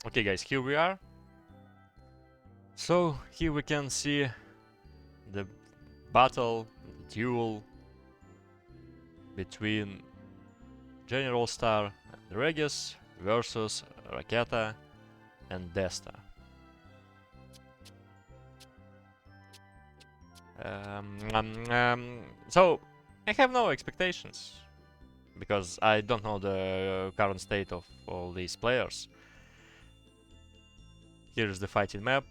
Okay, guys, here we are. So here we can see the battle, the duel between GeneralSTAR and Regis versus Raketa and DestaH. So I have no expectations because I don't know the current state of all these players. Here's the fighting map.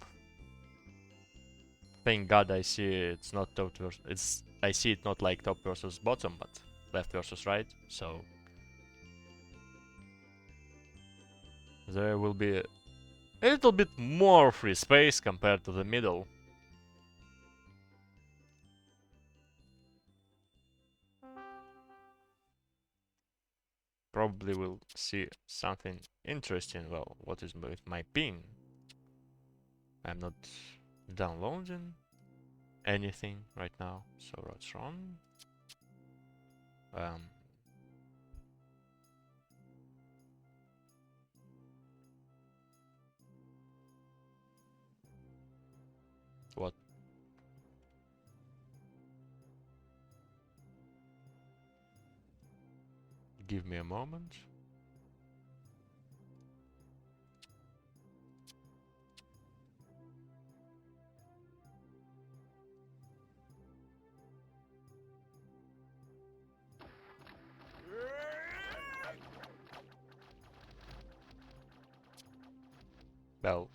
Thank God I see it's not top versus I see it not like top versus bottom, but left versus right. So there will be a little bit more free space compared to the middle. Probably will see something interesting. Well, what is with my ping? I'm not downloading anything right now, so what's wrong? What? Give me a moment. Well,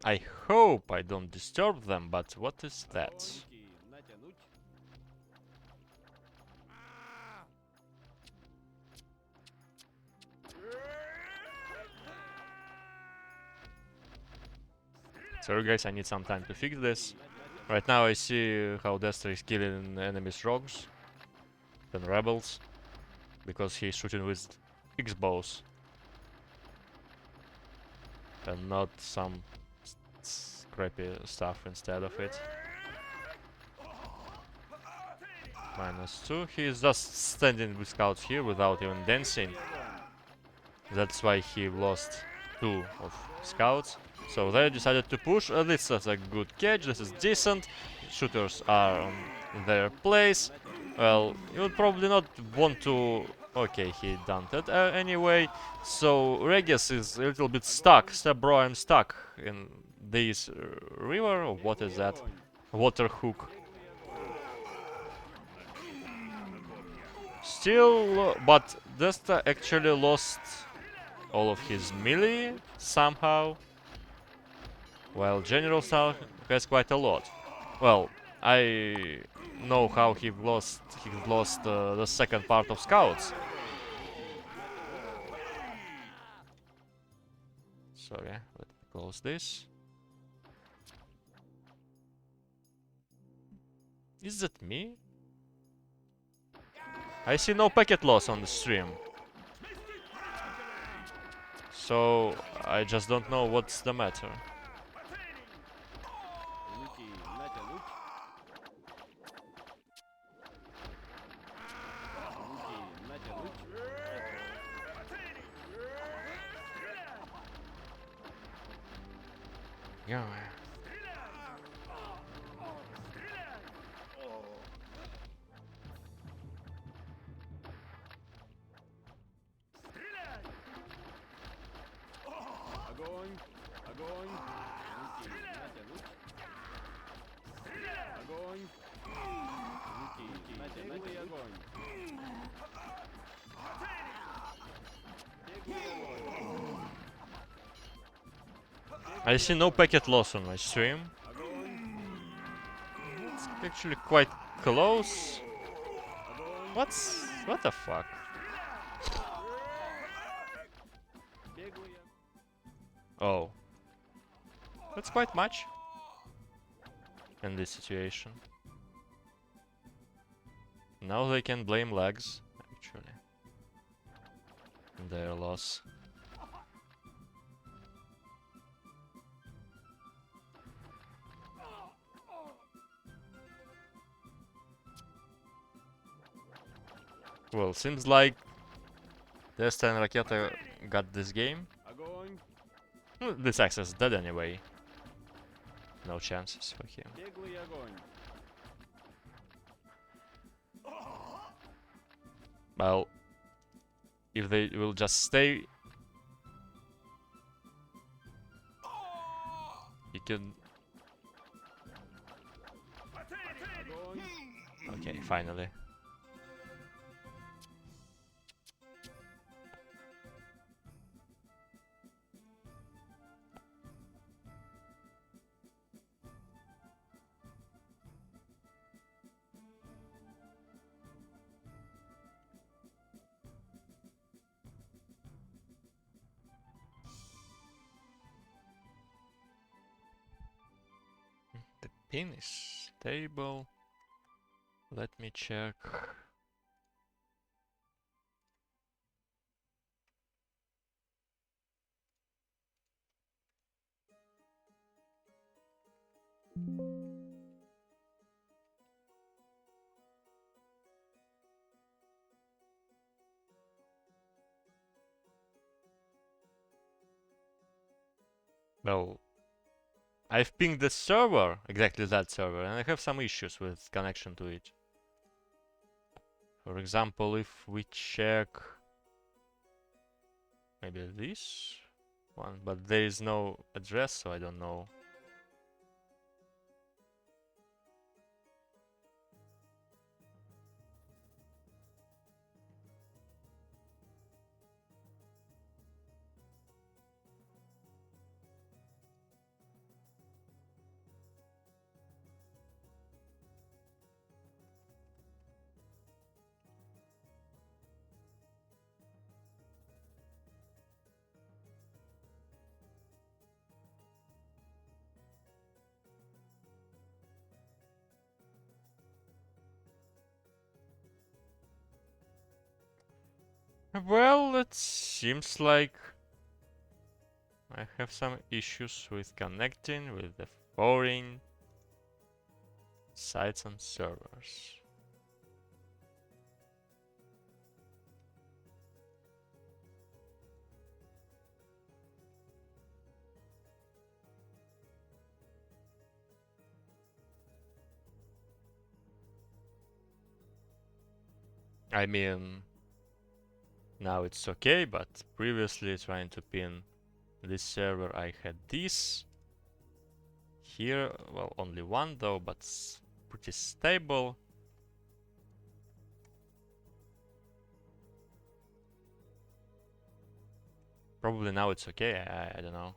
I hope I don't disturb them, but what is that? Sorry guys, I need some time to fix this. Right now I see how DestaH is killing enemies rogues and rebels because he's shooting with X-bows and not some crappy stuff instead of it. -2. He is just standing with scouts here without even dancing. That's why he lost 2 of scouts. So they decided to push. This is a good catch. This is decent. Shooters are on their place. Well, you would probably not want to... Okay, he done that anyway. So Regis is a little bit stuck. Step bro, I'm stuck in this river. Or what is that? Water hook. Still, but DestaH actually lost all of his melee somehow, while GeneralSTAR has quite a lot. Well, I know how he lost the second part of scouts. Sorry, let me close this. Is that me? I see no packet loss on the stream. So I just don't know what's the matter. Yeah. I see no packet loss on my stream. It's actually quite close. What the fuck? Oh. That's quite much in this situation. Now they can blame lags, actually. Their loss. Well, seems like DestaH and Raketa got this game. Well, this access is dead anyway. No chances for him. Well, if they will just stay, he can. Okay, finally. The pin is stable. Let me check. Well, I've pinged the server, exactly that server, and I have some issues with connection to it. For example, if we check maybe this one, but there is no address, so I don't know. Well, it seems like I have some issues with connecting with the foreign sites and servers. I mean, now it's okay, but previously trying to pin this server I had this. Here, well, only one though, but pretty stable. Probably now it's okay, I don't know.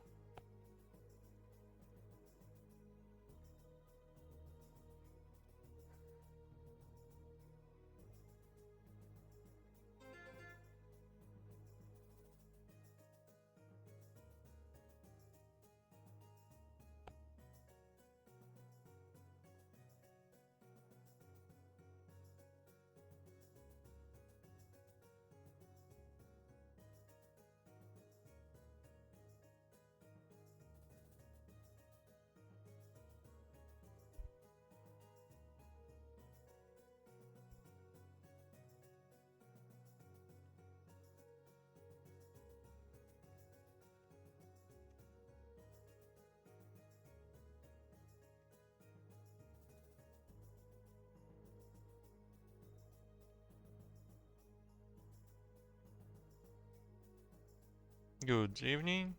Good evening.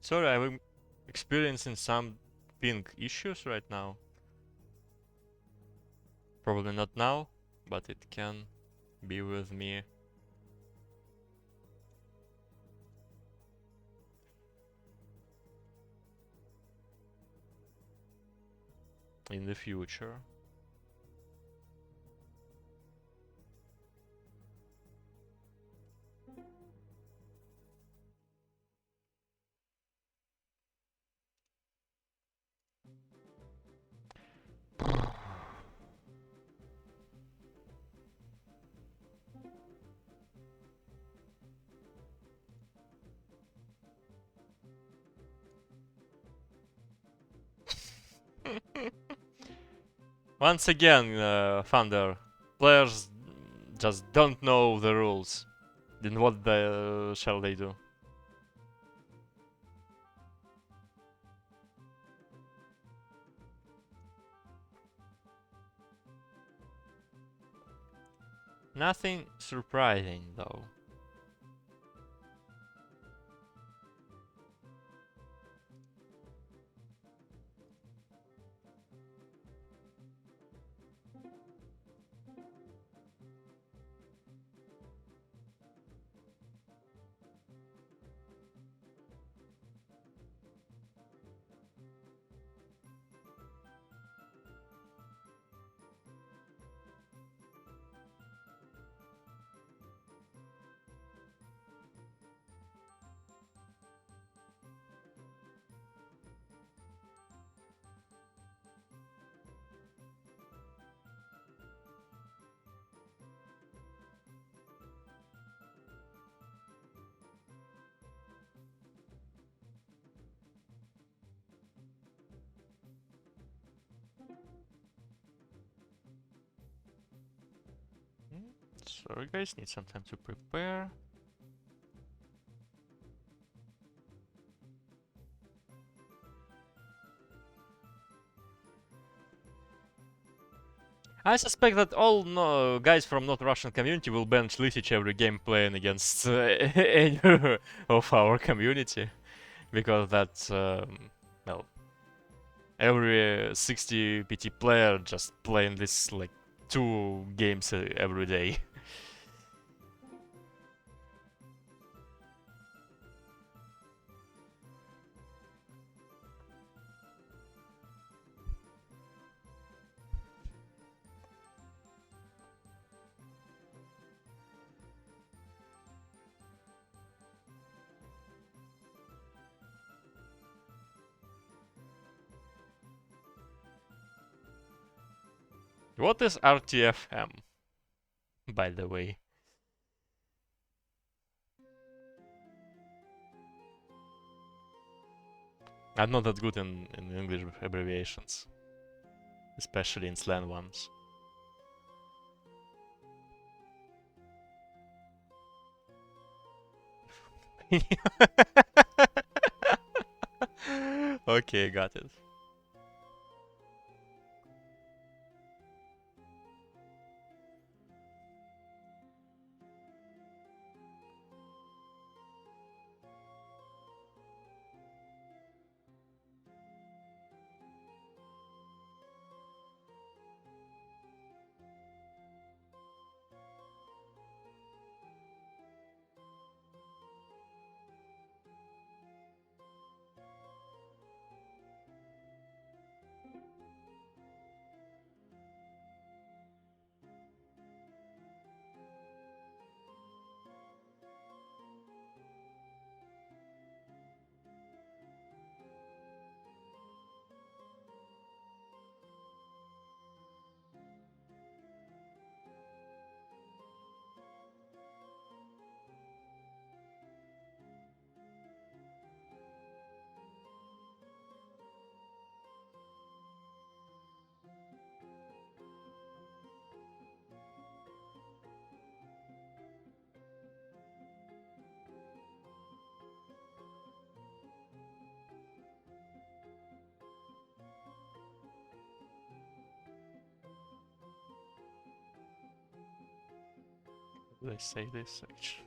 Sorry, I'm experiencing some ping issues right now. Probably not now, but it can be with me. In the future. Once again, Thunder, players just don't know the rules. Then what shall they do? Nothing surprising though. So you guys need some time to prepare. I suspect that all guys from not Russian community will bench Lisich every game playing against any of our community, because that's well, every 60 PT player just playing this like 2 games every day. What is RTFM, by the way? I'm not that good in English abbreviations, especially in slang ones. Okay, got it. Let's say this search.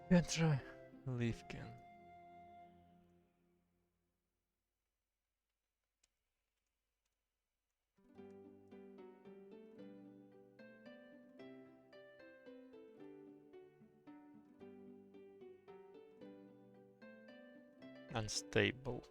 Petra Lifkin. Unstable.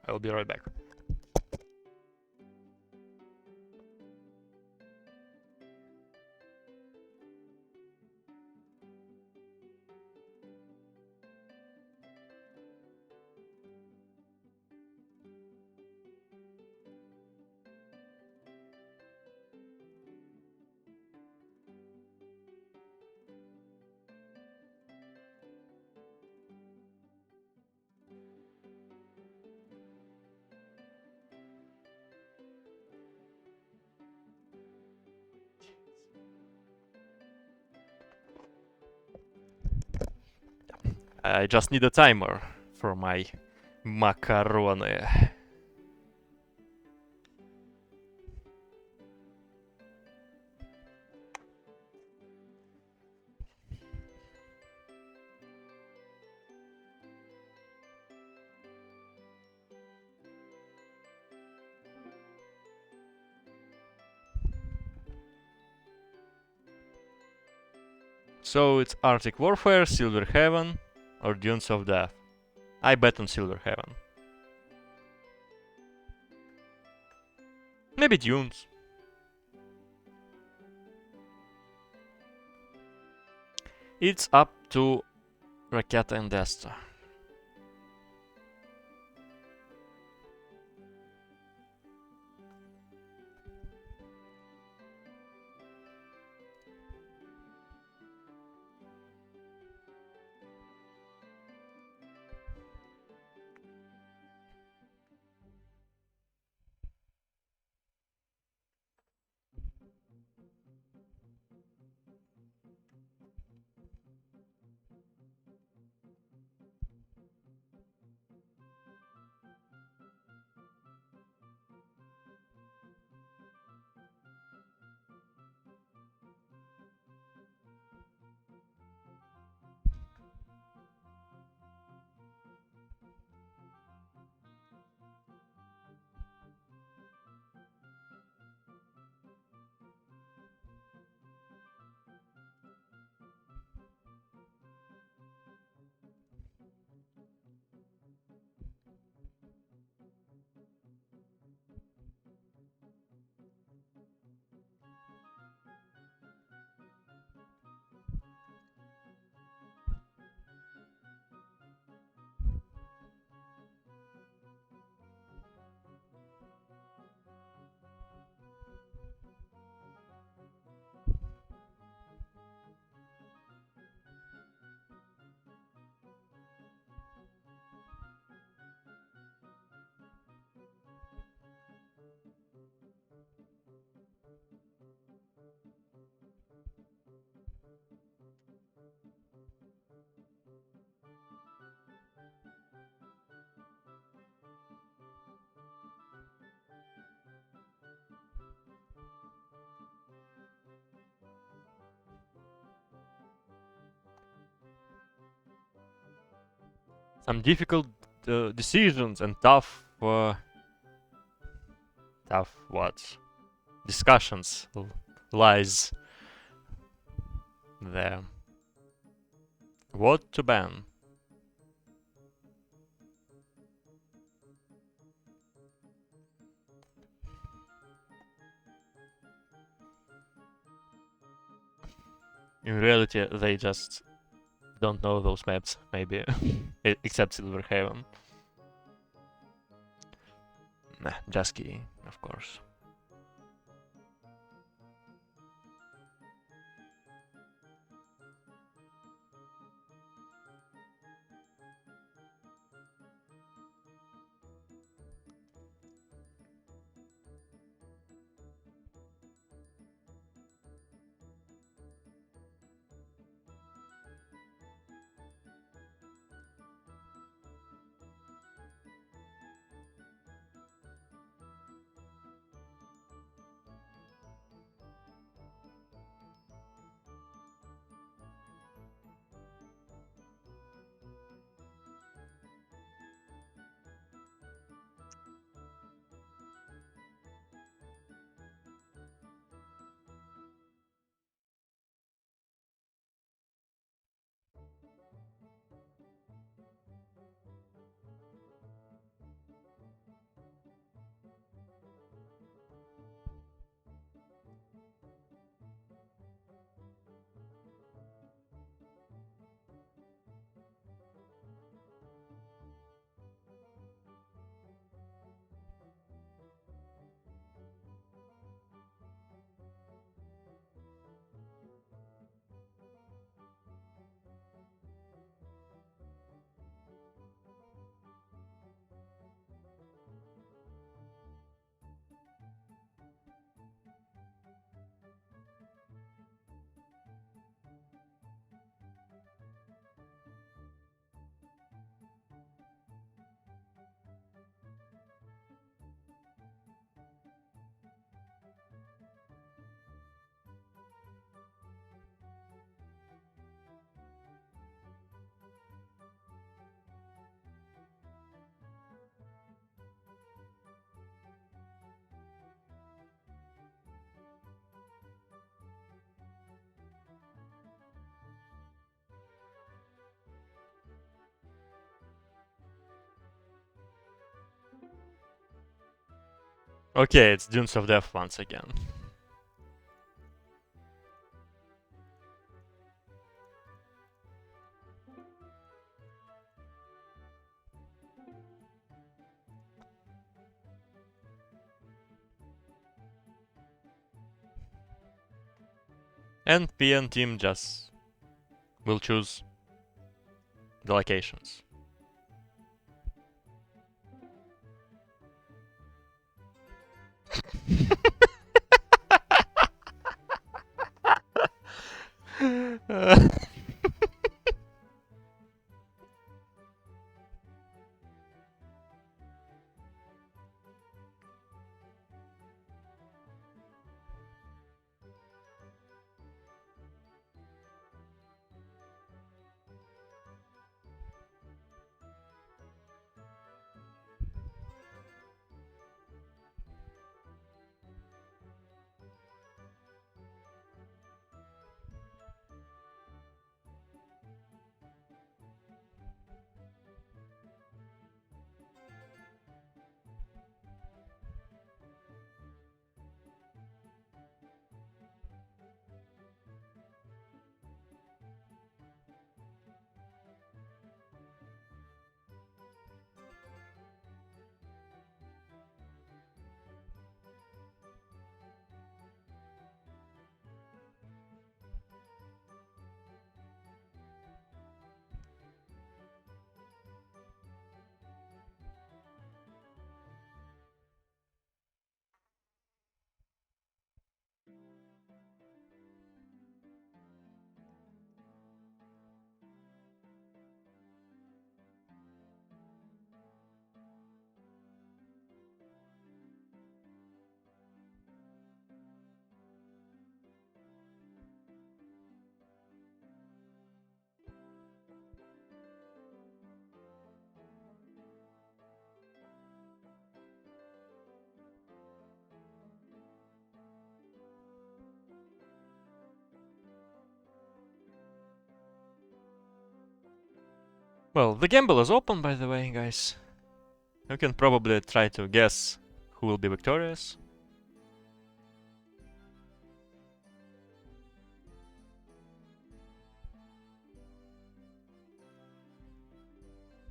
I'll be right back. I just need a timer for my macaroni. So it's Arctic Warfare, Silver Heaven, or Dunes of Death. I bet on Silver Heaven. Maybe Dunes. It's up to Raketa and DestaH. Some difficult decisions and tough what? Discussions lies there. What to ban? In reality, they just don't know those maps, maybe. Except Silver Haven. Nah, just kidding, of course. Okay, it's Dunes of Death once again. And PN team just will choose the locations. Well, the gamble is open, by the way, guys. You can probably try to guess who will be victorious.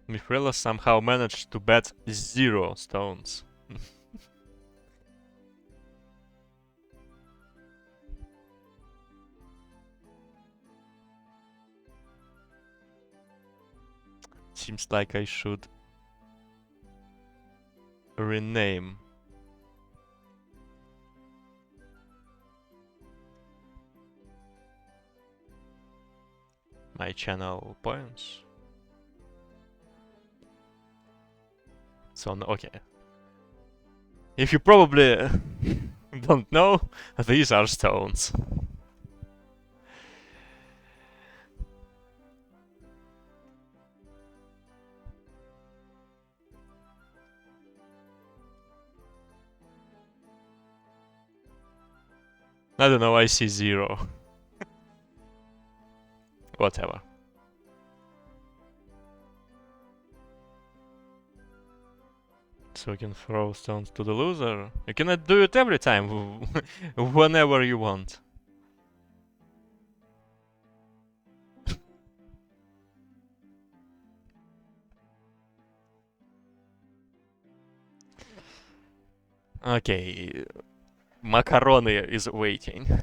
Mifrilla somehow managed to bet 0 stones. Seems like I should rename my channel points. So, okay. If you probably don't know, these are stones. I don't know, I see 0. Whatever. So you can throw stones to the loser. You cannot do it every time, whenever you want. Okay, macaroni is waiting.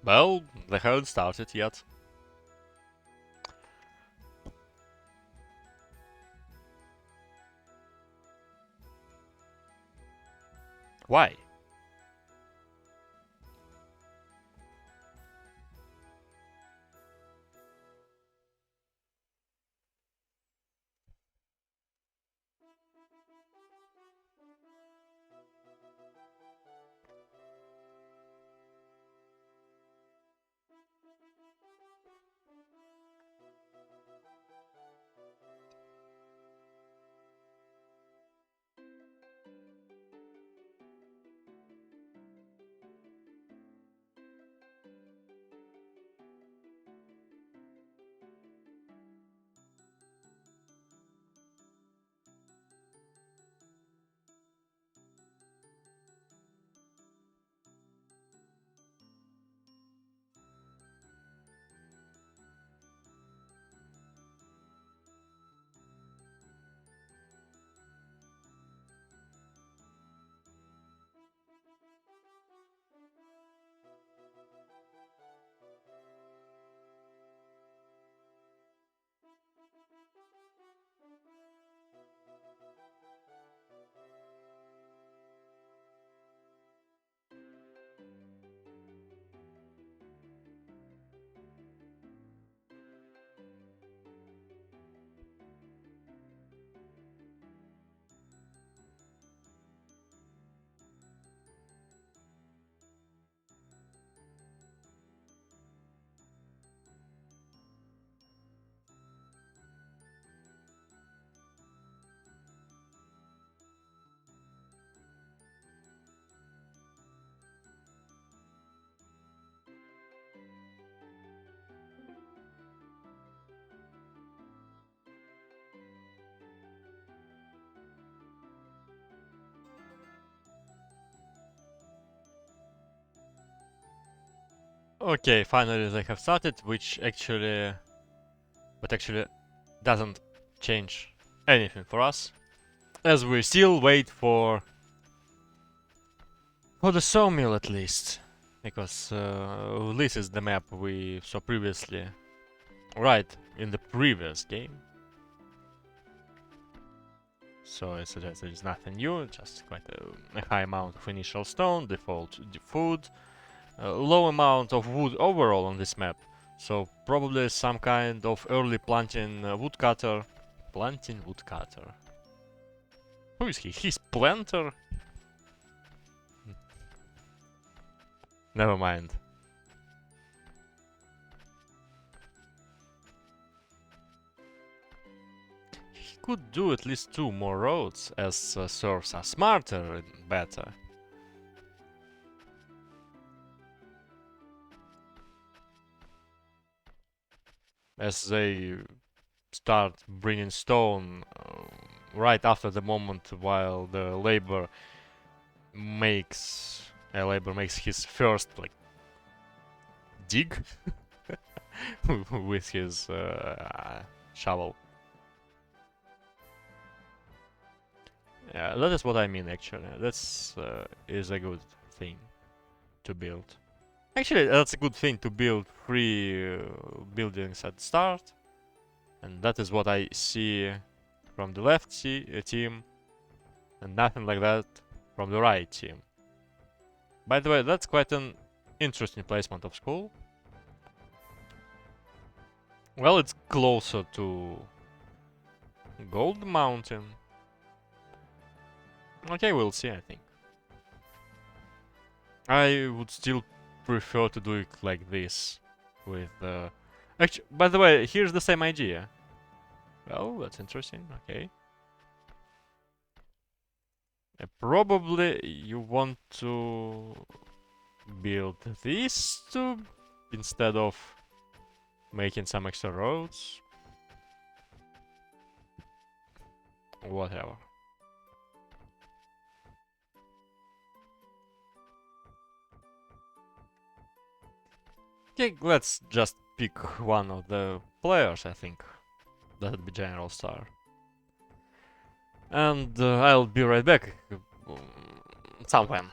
Well, they haven't started yet. Why? Okay, finally they have started, which actually doesn't change anything for us, as we still wait for the sawmill at least, because this is the map we saw previously, right in the previous game. So it suggests there is nothing new, just quite a high amount of initial stone, default food, low amount of wood overall on this map. So probably some kind of early planting woodcutter. Planting woodcutter. Who is he? He's planter? Never mind. He could do at least 2 more roads, as serves are smarter and better. As they start bringing stone right after the moment while the labor makes his first like dig with his shovel. Yeah, that is what I mean actually. That's is a good thing to build. Actually, that's a good thing to build 3 buildings at the start. And that is what I see from the left team, and nothing like that from the right team. By the way, that's quite an interesting placement of school. Well, it's closer to Gold Mountain. Okay, we'll see, I think. I would still prefer to do it like this, with actually, by the way, here's the same idea. Well, that's interesting, okay. Probably you want to build these two instead of making some extra roads. Whatever. Okay, let's just pick one of the players, I think. That would be GeneralSTAR. And I'll be right back. Sometime.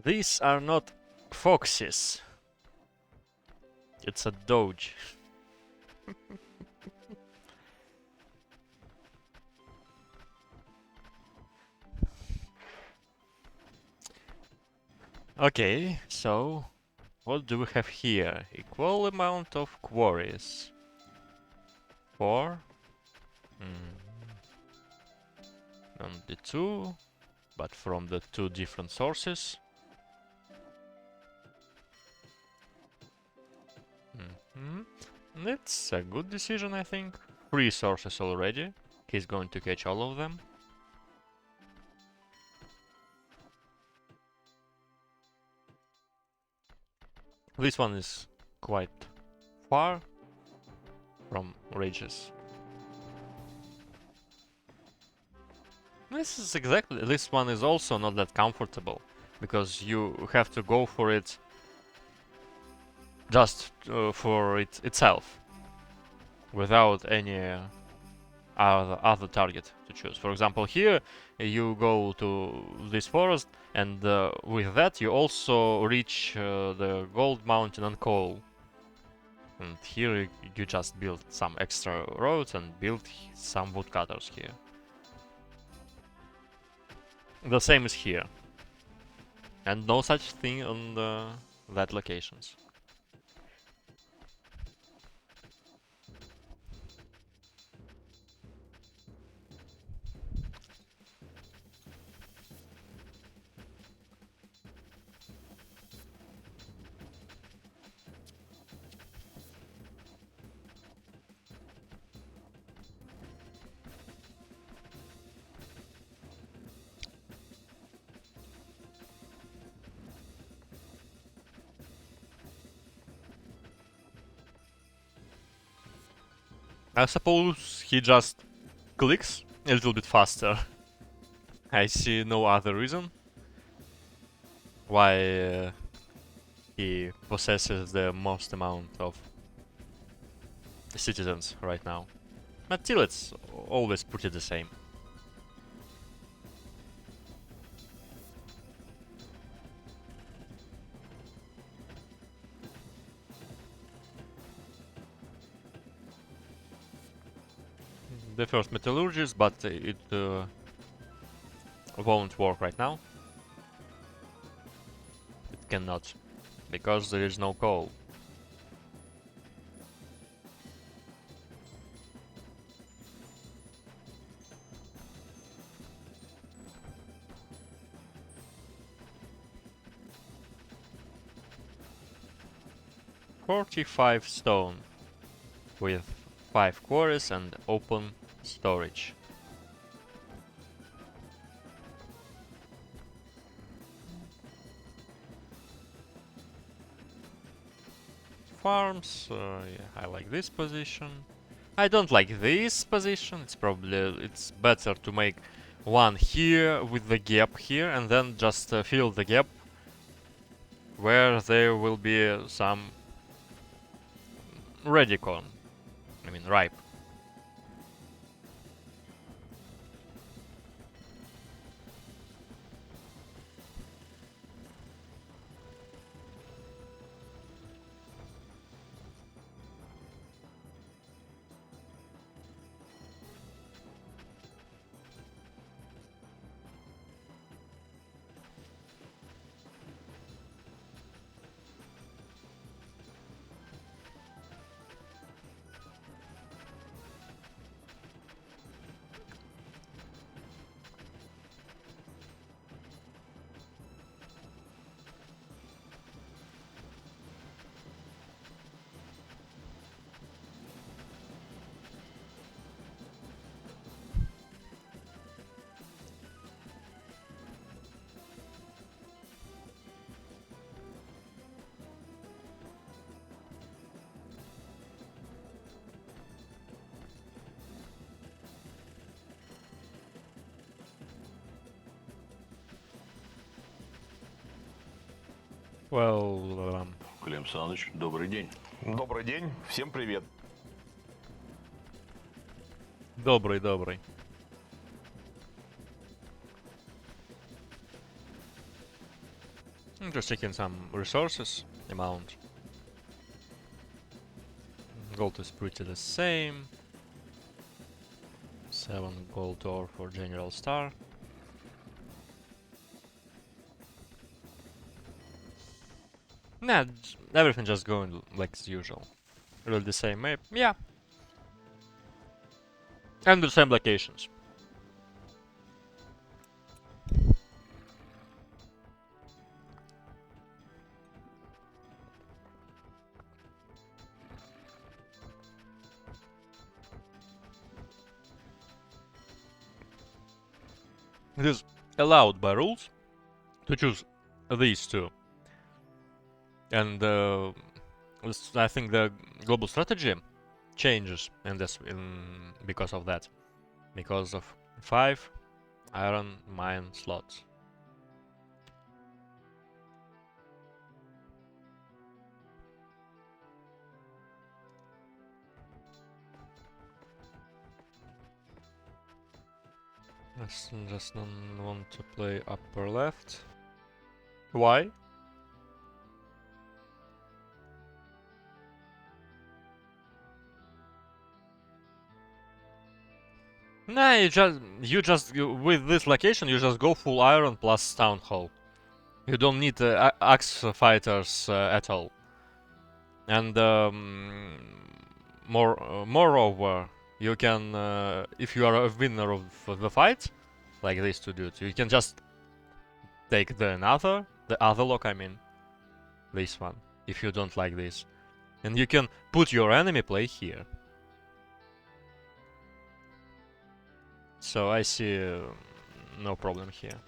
These are not foxes. It's a doge. Okay, so what do we have here? Equal amount of quarries. 4. Only 2, but from the 2 different sources. It's a good decision, I think. 3 sources already. He's going to catch all of them. This one is quite far from Regis. This one is also not that comfortable, because you have to go for it just for it itself, without any other target to choose. For example, here you go to this forest, and with that you also reach the gold mountain and coal. And here you just build some extra roads and build some woodcutters here. The same is here. And no such thing on that locations. I suppose he just clicks a little bit faster. I see no other reason why he possesses the most amount of citizens right now. But still, it's always pretty the same. The first metallurgist, but it won't work right now. It cannot, because there is no coal. $45 stone with 5 quarries and open storage. Farms, yeah, I like this position. I don't like this position. It's better to make one here with the gap here, and then just fill the gap where there will be some ready corn. I mean ripe. Well, Клим Саныч, добрый день. Добрый день, всем привет. добрый. I'm just checking some resources amount. Gold is pretty the same. 7 gold ore for GeneralSTAR. Nah, everything just going like as usual. Really the same map, yeah. And the same locations. It is allowed by rules to choose these two. And I think the global strategy changes in this because of that. Because of 5 iron mine slots. I just don't want to play upper left. Why? Nah, you with this location you just go full iron plus town hall. You don't need axe fighters at all. And moreover, you can if you are a winner of the fight, like these two dudes, you can just take the other lock. I mean, this one. If you don't like this, and you can put your enemy play here. So I see no problem here.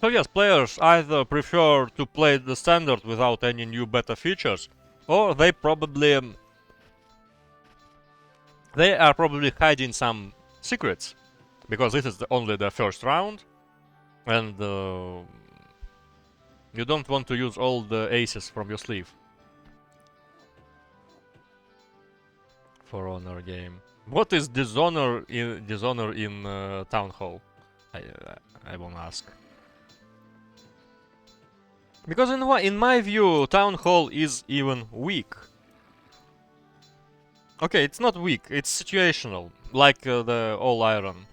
So yes, players either prefer to play the standard without any new beta features, or they are probably hiding some secrets, because this is only the first round, and you don't want to use all the aces from your sleeve for honor game. What is dishonor in town hall? I won't ask. Because in my view, town hall is even weak. Okay, it's not weak, it's situational, like the all iron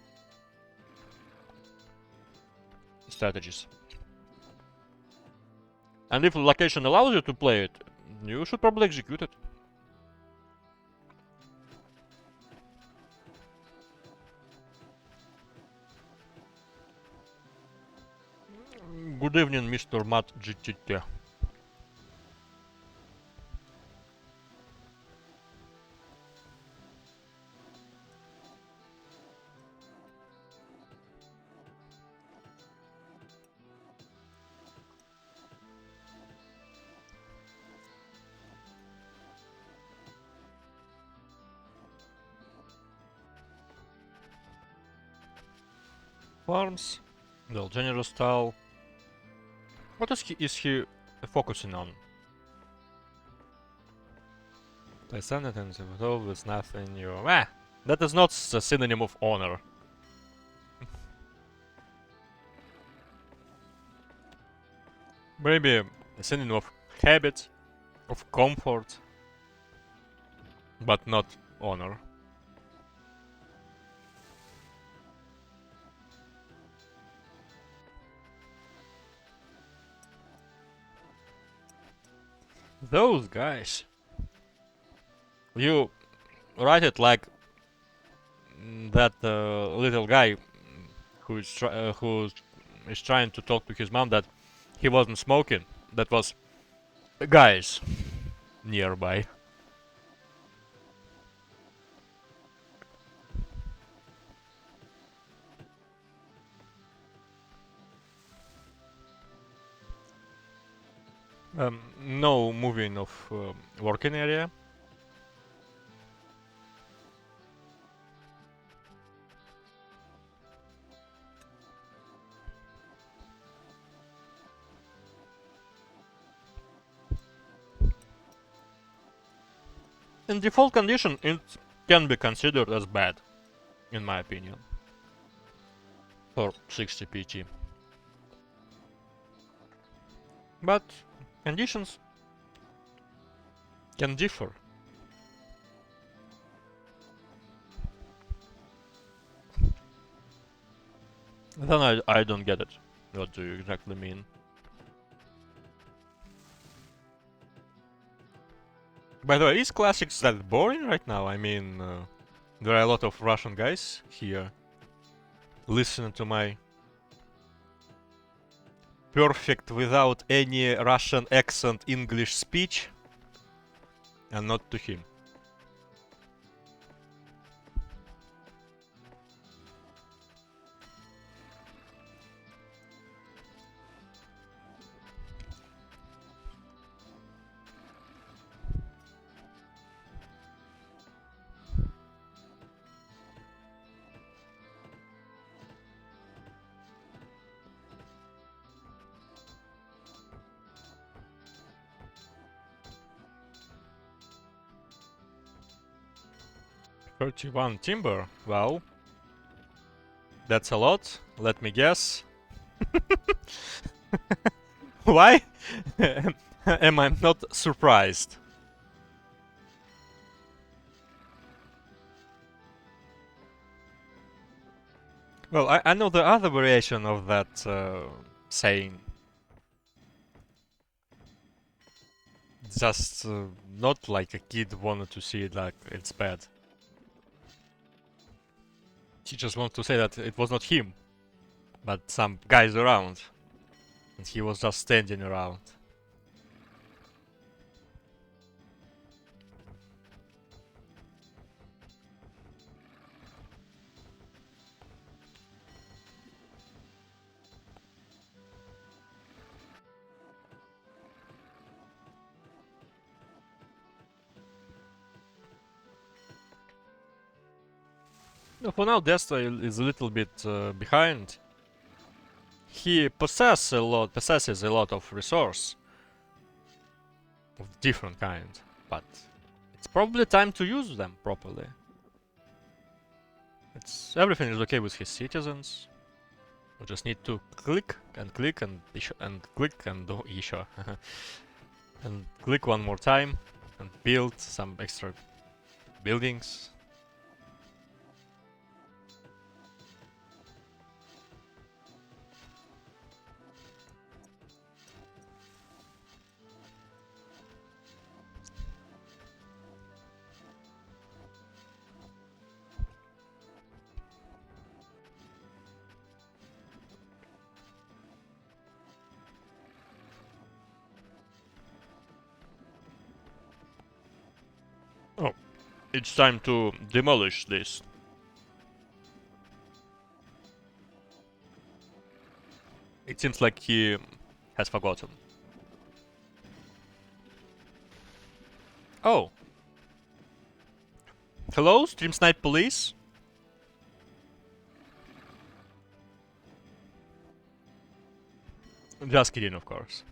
strategies. And if the location allows you to play it, you should probably execute it. Good evening, Mr. Matt GTT. Farms, well, GeneralSTAR. What is he focusing on? Play sentence with nothing new. Ah, that is not a synonym of honor. Maybe a synonym of habit, of comfort, but not honor. Those guys. You write it like that little guy who is trying to talk to his mom that he wasn't smoking. That was guys nearby. No moving of working area. in default condition, it can be considered as bad, in my opinion, for 60 PT. But conditions can differ. Then I don't get it. What do you exactly mean? By the way, is classics that boring right now? I mean, there are a lot of Russian guys here listening to my perfect, without any Russian accent English speech, and not to him. $31 timber, wow. That's a lot, let me guess. Why am I not surprised? Well, I know the other variation of that saying. Just not like a kid wanted to see it like it's bad. He just wanted to say that it was not him, but some guys around. And he was just standing around. No, for now, DestaH is a little bit behind. He possesses a lot of resource of different kind, but it's probably time to use them properly. Everything is okay with his citizens. We just need to click and click and click and do еще. And click one more time and build some extra buildings. Oh, it's time to demolish this. It seems like he has forgotten. Oh. Hello, Stream Snipe Police? Just kidding, of course.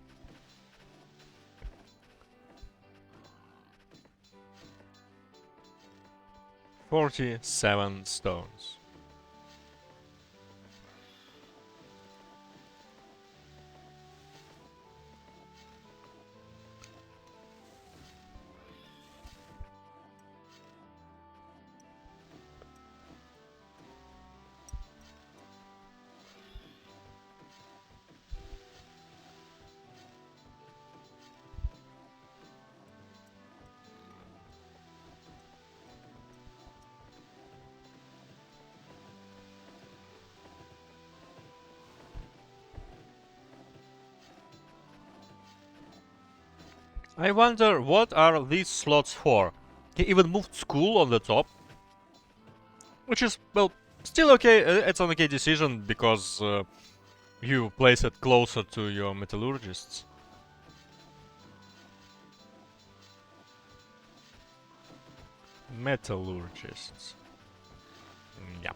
$47 stones. I wonder what are these slots for. He even moved school on the top. Which is, well, still okay. It's an okay decision because you place it closer to your metallurgists. Metallurgists. Yeah.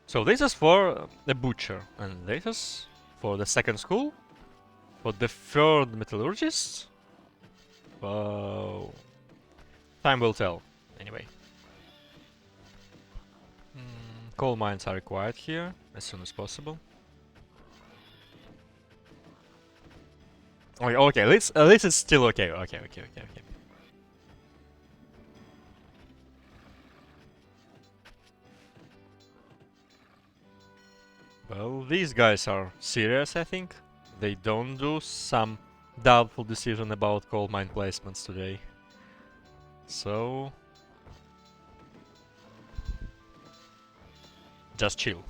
So this is for the butcher, and this is for the second school. For the third metallurgist. Wow. Time will tell, anyway. Coal mines are required here, as soon as possible. Okay, okay, at least it's still okay, okay. Well, these guys are serious, I think. They don't do some doubtful decision about coal mine placements today. So... just chill.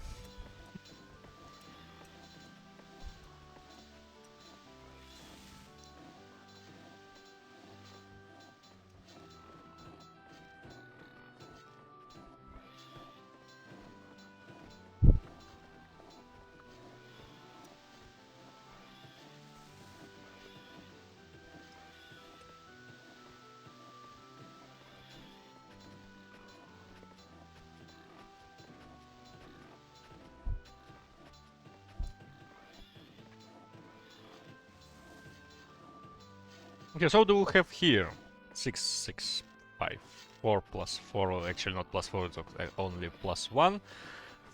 Okay, so do we have here? 6, 6, 5, 4 plus 4, or actually not plus 4, it's only plus 1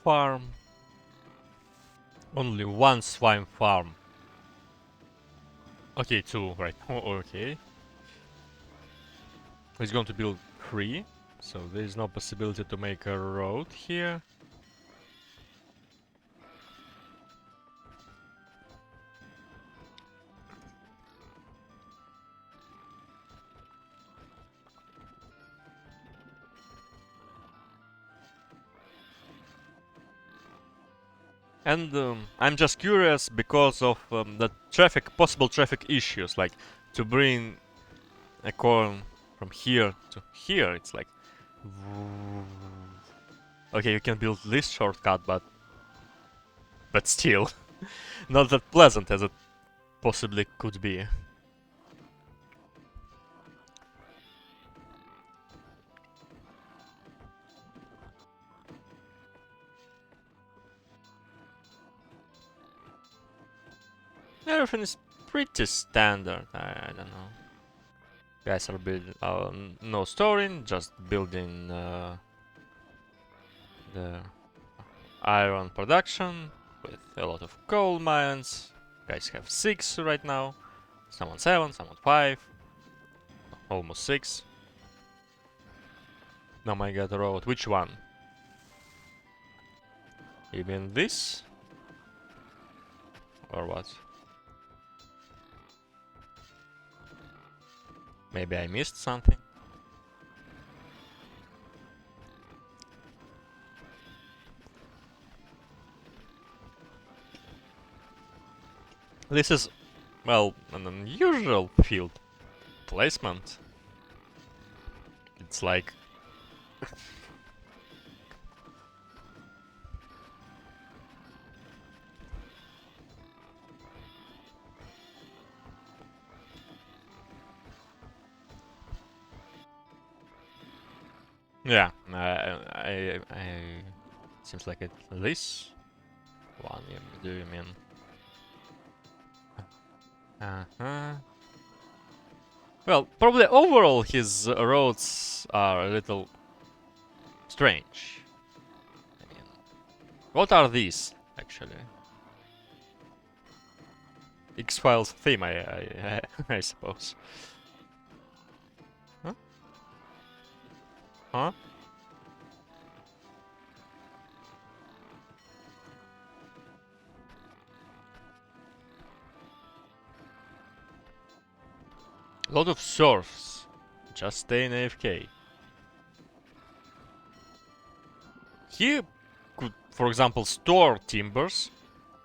farm. Only one swine farm. Okay, 2, right. Oh, okay. He's going to build 3, so there is no possibility to make a road here. And I'm just curious because of the possible traffic issues, like to bring a corn from here to here, it's like... okay, you can build this shortcut, but still, not that pleasant as it possibly could be. Everything is pretty standard, I don't know. Guys are building, no storing, just building the iron production with a lot of coal mines. Guys have 6 right now, someone 7, someone 5, almost 6. Now I got a road. Which one? Even this? Or what? Maybe I missed something? This is, well, an unusual field placement. It's like... yeah, I seems like it. This one, do you mean? Well, probably overall his roads are a little strange. I mean, what are these actually? X-Files theme, I suppose. Huh? Huh? A lot of serfs. Just stay in AFK. He could, for example, store timbers,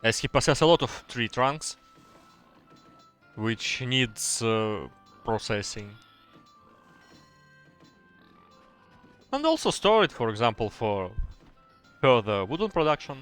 as he possesses a lot of tree trunks, which needs processing. And also store it, for example, for further wooden production.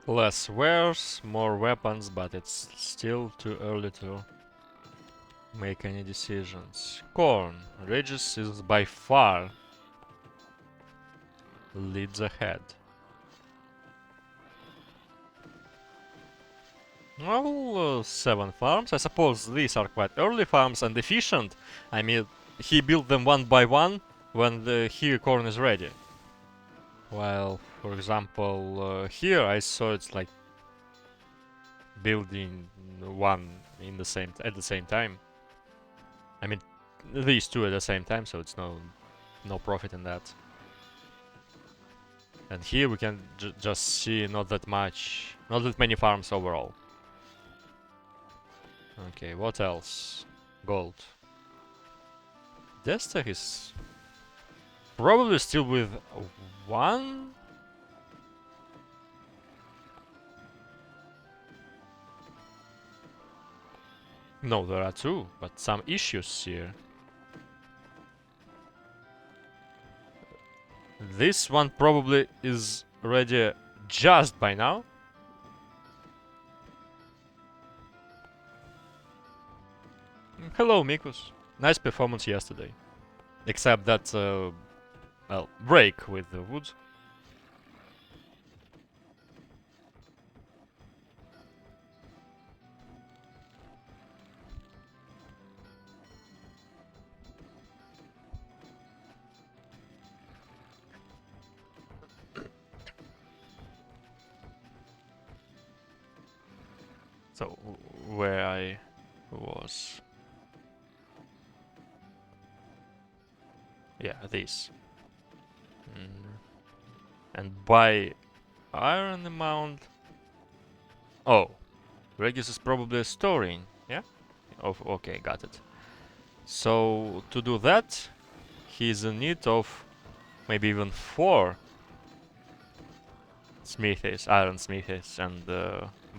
Less wares, more weapons, but it's still too early to make any decisions. Corn. Regis is by far leads ahead. Well, 7 farms. I suppose these are quite early farms and efficient. I mean, he built them one by one when the here corn is ready. While, for example, here I saw it's like building one in the same at the same time. I mean, these two at the same time, so it's no profit in that. And here we can just see not that many farms overall. Okay, what else? Gold. DestaH is probably still with one. No, there are two, but some issues here. This one probably is ready just by now. Hello, Mikus. Nice performance yesterday. Except that, well, break with the wood. So, where I was... Yeah, this. And buy iron amount. Oh, Regis is probably storing, yeah? Oh, okay, got it. So, to do that, he's in need of maybe even 4 smithies, iron smithies, and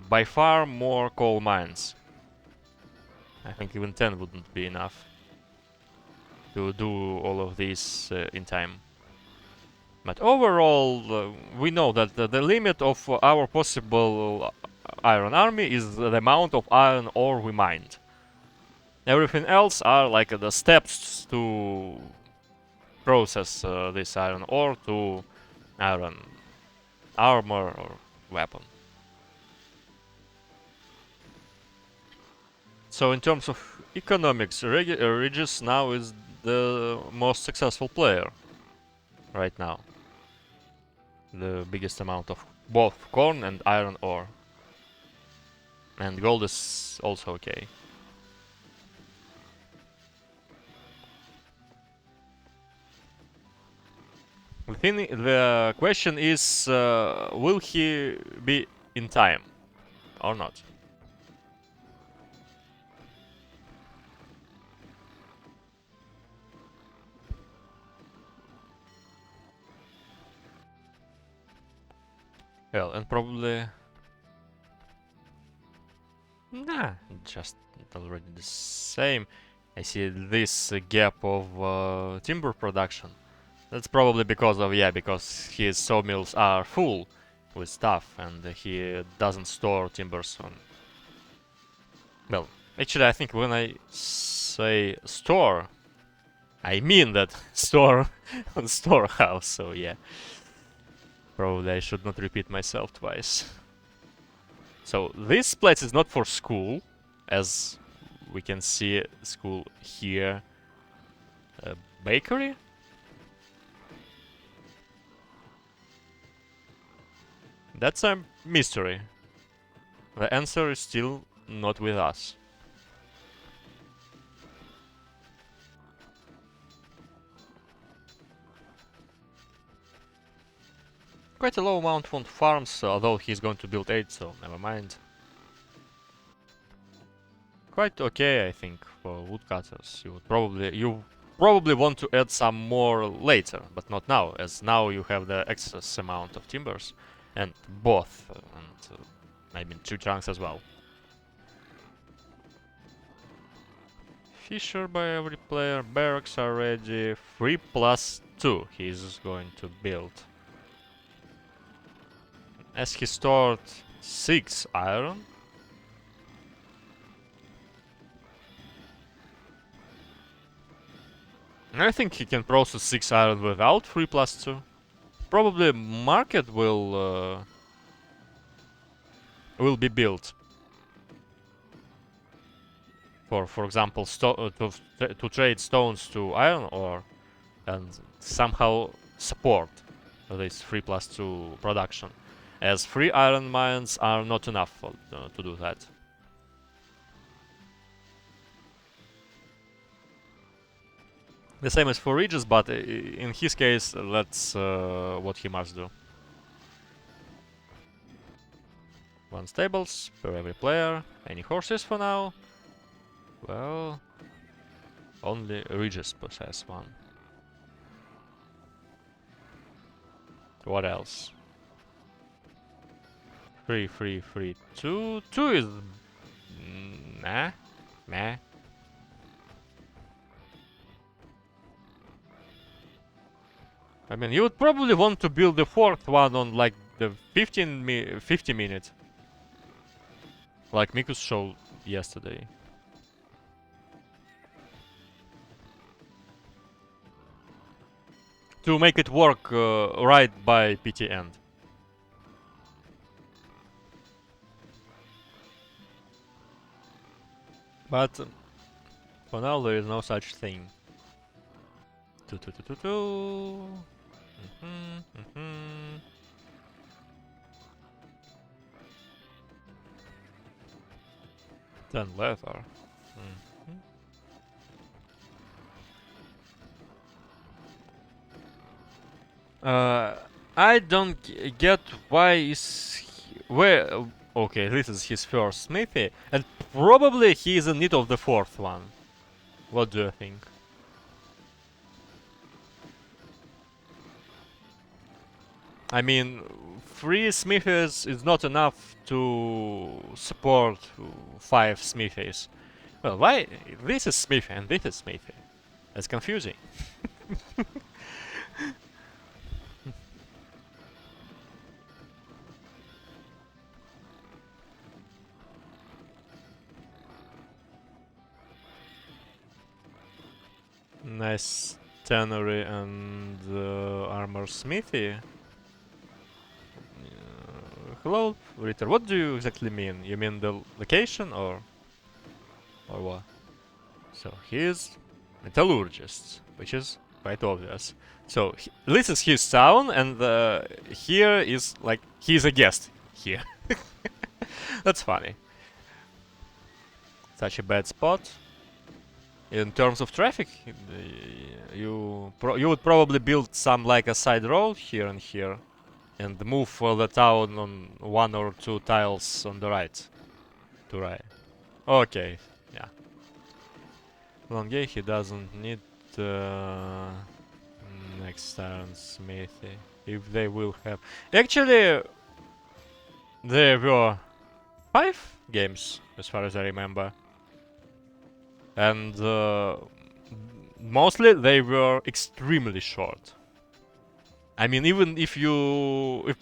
by far more coal mines. I think even 10 wouldn't be enough to do all of these in time. But overall, we know that the limit of our possible iron army is the amount of iron ore we mined. Everything else are like the steps to process this iron ore to iron armor or weapon. So in terms of economics, Regis now is the most successful player right now. The biggest amount of both corn and iron ore. And gold is also okay. The question is, will he be in time or not? Well, and probably... Nah, just already the same. I see this gap of timber production. That's probably because of, yeah, because his sawmills are full with stuff and he doesn't store timbers on. Well, actually I think when I say store, I mean that store on storehouse, so yeah. Probably I should not repeat myself twice. So this place is not for school, as we can see school here. Bakery? That's a mystery. The answer is still not with us. Quite a low amount on farms, although he's going to build 8, so never mind. Quite okay, I think, for woodcutters. You probably want to add some more later, but not now, as now you have the excess amount of timbers, and both, and I mean 2 trunks as well. Fisher by every player, barracks are ready, 3+2 he's going to build. as he stored 6 iron. I think he can process 6 iron without 3+2. Probably market will be built. For example, to trade stones to iron ore and somehow support this 3+2 production, as 3 iron mines are not enough for, to do that. The same as for Regis, but in his case, that's what he must do. 1 stables per every player. Any horses for now? Well, only Regis possess 1. What else? 3, 3, 3, 2. 2 is... nah. Meh. I mean, you would probably want to build the 4th one on like the 50 minute. Like Mikus showed yesterday. To make it work right by PT end. But for now there is no such thing. Then leather. I don't get why is he, where. Okay, this is his first smithy, and probably he is in need of the 4th one. What do you think? I mean, 3 smithies is not enough to support 5 smithies. Well, why? This is smithy and this is smithy. That's confusing. Nice tannery and armor smithy. Hello, Ritter. What do you exactly mean? You mean the location or what? So he is metallurgist, which is quite obvious. So this is his town, and here is like he's a guest here. That's funny. Such a bad spot. In terms of traffic, you would probably build some like a side road here and here, and move the town on 1 or 2 tiles on the right. To right. Okay, yeah. Longe, he doesn't need next iron smithy. If they will have. Actually, there were 5 games, as far as I remember. And mostly they were extremely short. I mean, even if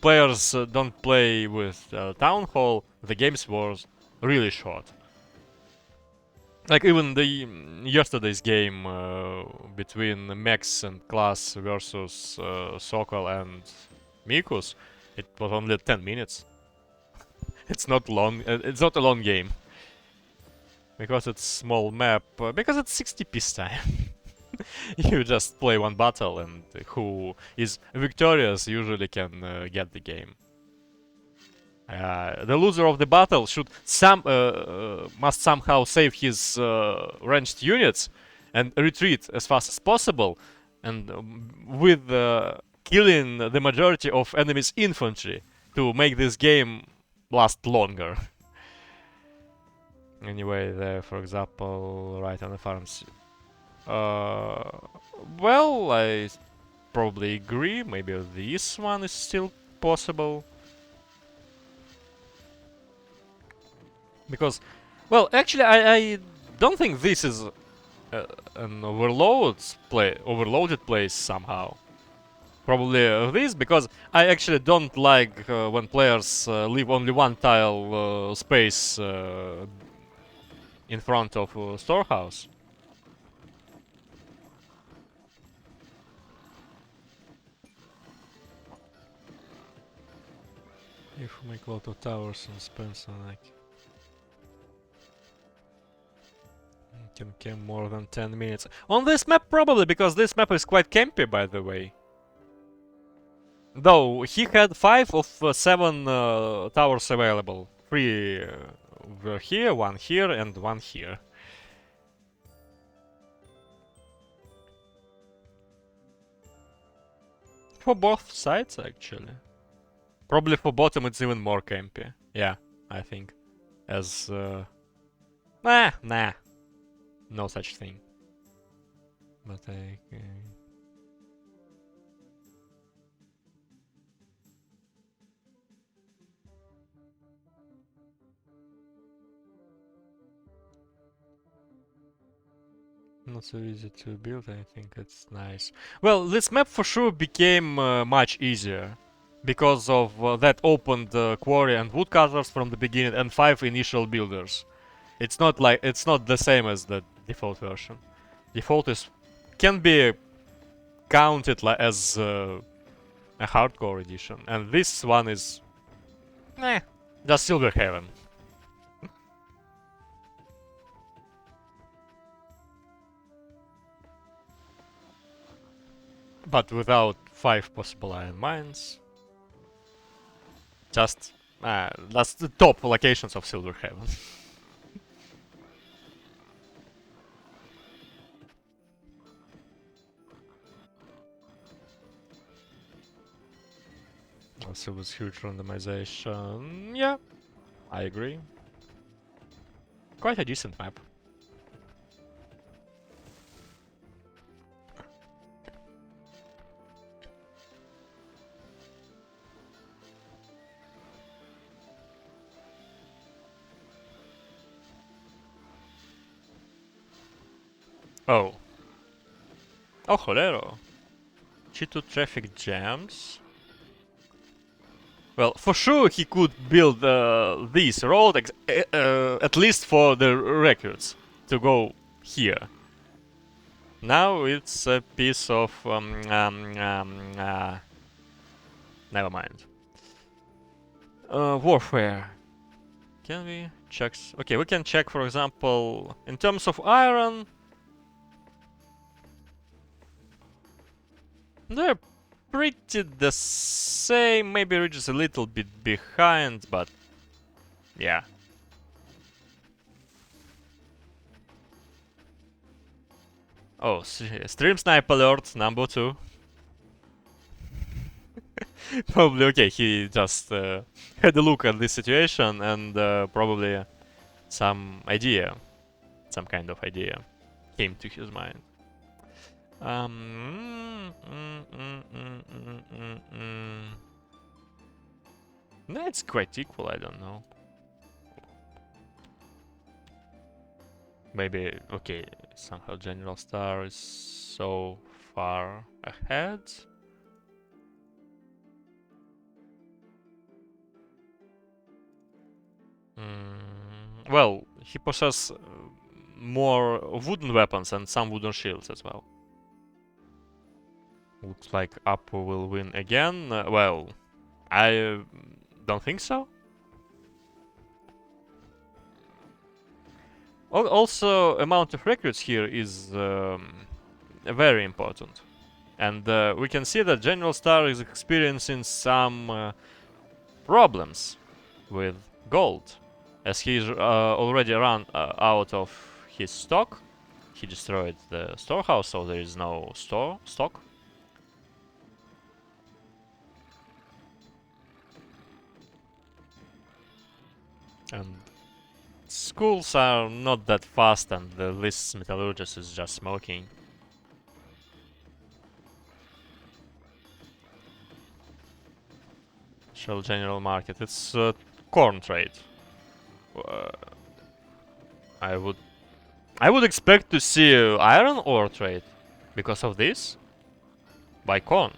players don't play with Town Hall, the games were really short. Like even the yesterday's game between Max and Klaas versus Sokol and Mikus, it was only 10 minutes. It's not long. It's not a long game. Because it's small map, because it's 60 piece time. You just play 1 battle, and who is victorious usually can get the game. The loser of the battle should must somehow save his ranged units and retreat as fast as possible, and with killing the majority of enemy's infantry to make this game last longer. Anyway, there, for example, right on the farms. Well, I probably agree. Maybe this one is still possible. Because, well, actually, I don't think this is an overloaded place somehow. Probably this, because I actually don't like when players leave only one tile space in front of storehouse. If we make a lot of towers and spend some like... Can camp more than 10 minutes. On this map probably, because this map is quite campy, by the way. Though, he had 5 of 7 towers available. 3 were here, 1 here, and 1 here. For both sides, actually. Probably for bottom it's even more campy. Yeah, I think. As... nah. No such thing. But I... Not so easy to build, I think it's nice. Well, this map for sure became much easier. Because of that opened quarry and woodcutters from the beginning and 5 initial builders. It's not like, it's not the same as the default version. Default is, can be counted as a hardcore edition. And this one is, just Silver Heaven. But without 5 possible iron mines. Just, that's the top locations of Silver Heaven. Also with huge randomization. Yeah, I agree. Quite a decent map. Oh. Oh, jolero. Cheeto traffic jams. Well, for sure he could build this road at least for the records to go here. Now it's a piece of never mind. Warfare. Can we check? Okay, we can check, for example, in terms of iron. They're pretty the same. Maybe Regis a little bit behind, but yeah. Oh, stream snipe alert number 2. Probably okay. He just had a look at this situation and probably some idea, some kind of idea, came to his mind. No, it's quite equal. I don't know. Maybe okay. Somehow GeneralSTAR is so far ahead. Well, he possesses more wooden weapons and some wooden shields as well. Looks like Apo will win again. Well, I don't think so. Also, amount of recruits here is very important. And we can see that GeneralSTAR is experiencing some problems with gold. As he's already run out of his stock. He destroyed the storehouse, so there is no stock. And schools are not that fast, and this metallurgist is just smoking. Shell general market. It's corn trade. I would expect to see iron ore trade because of this. Buy corn.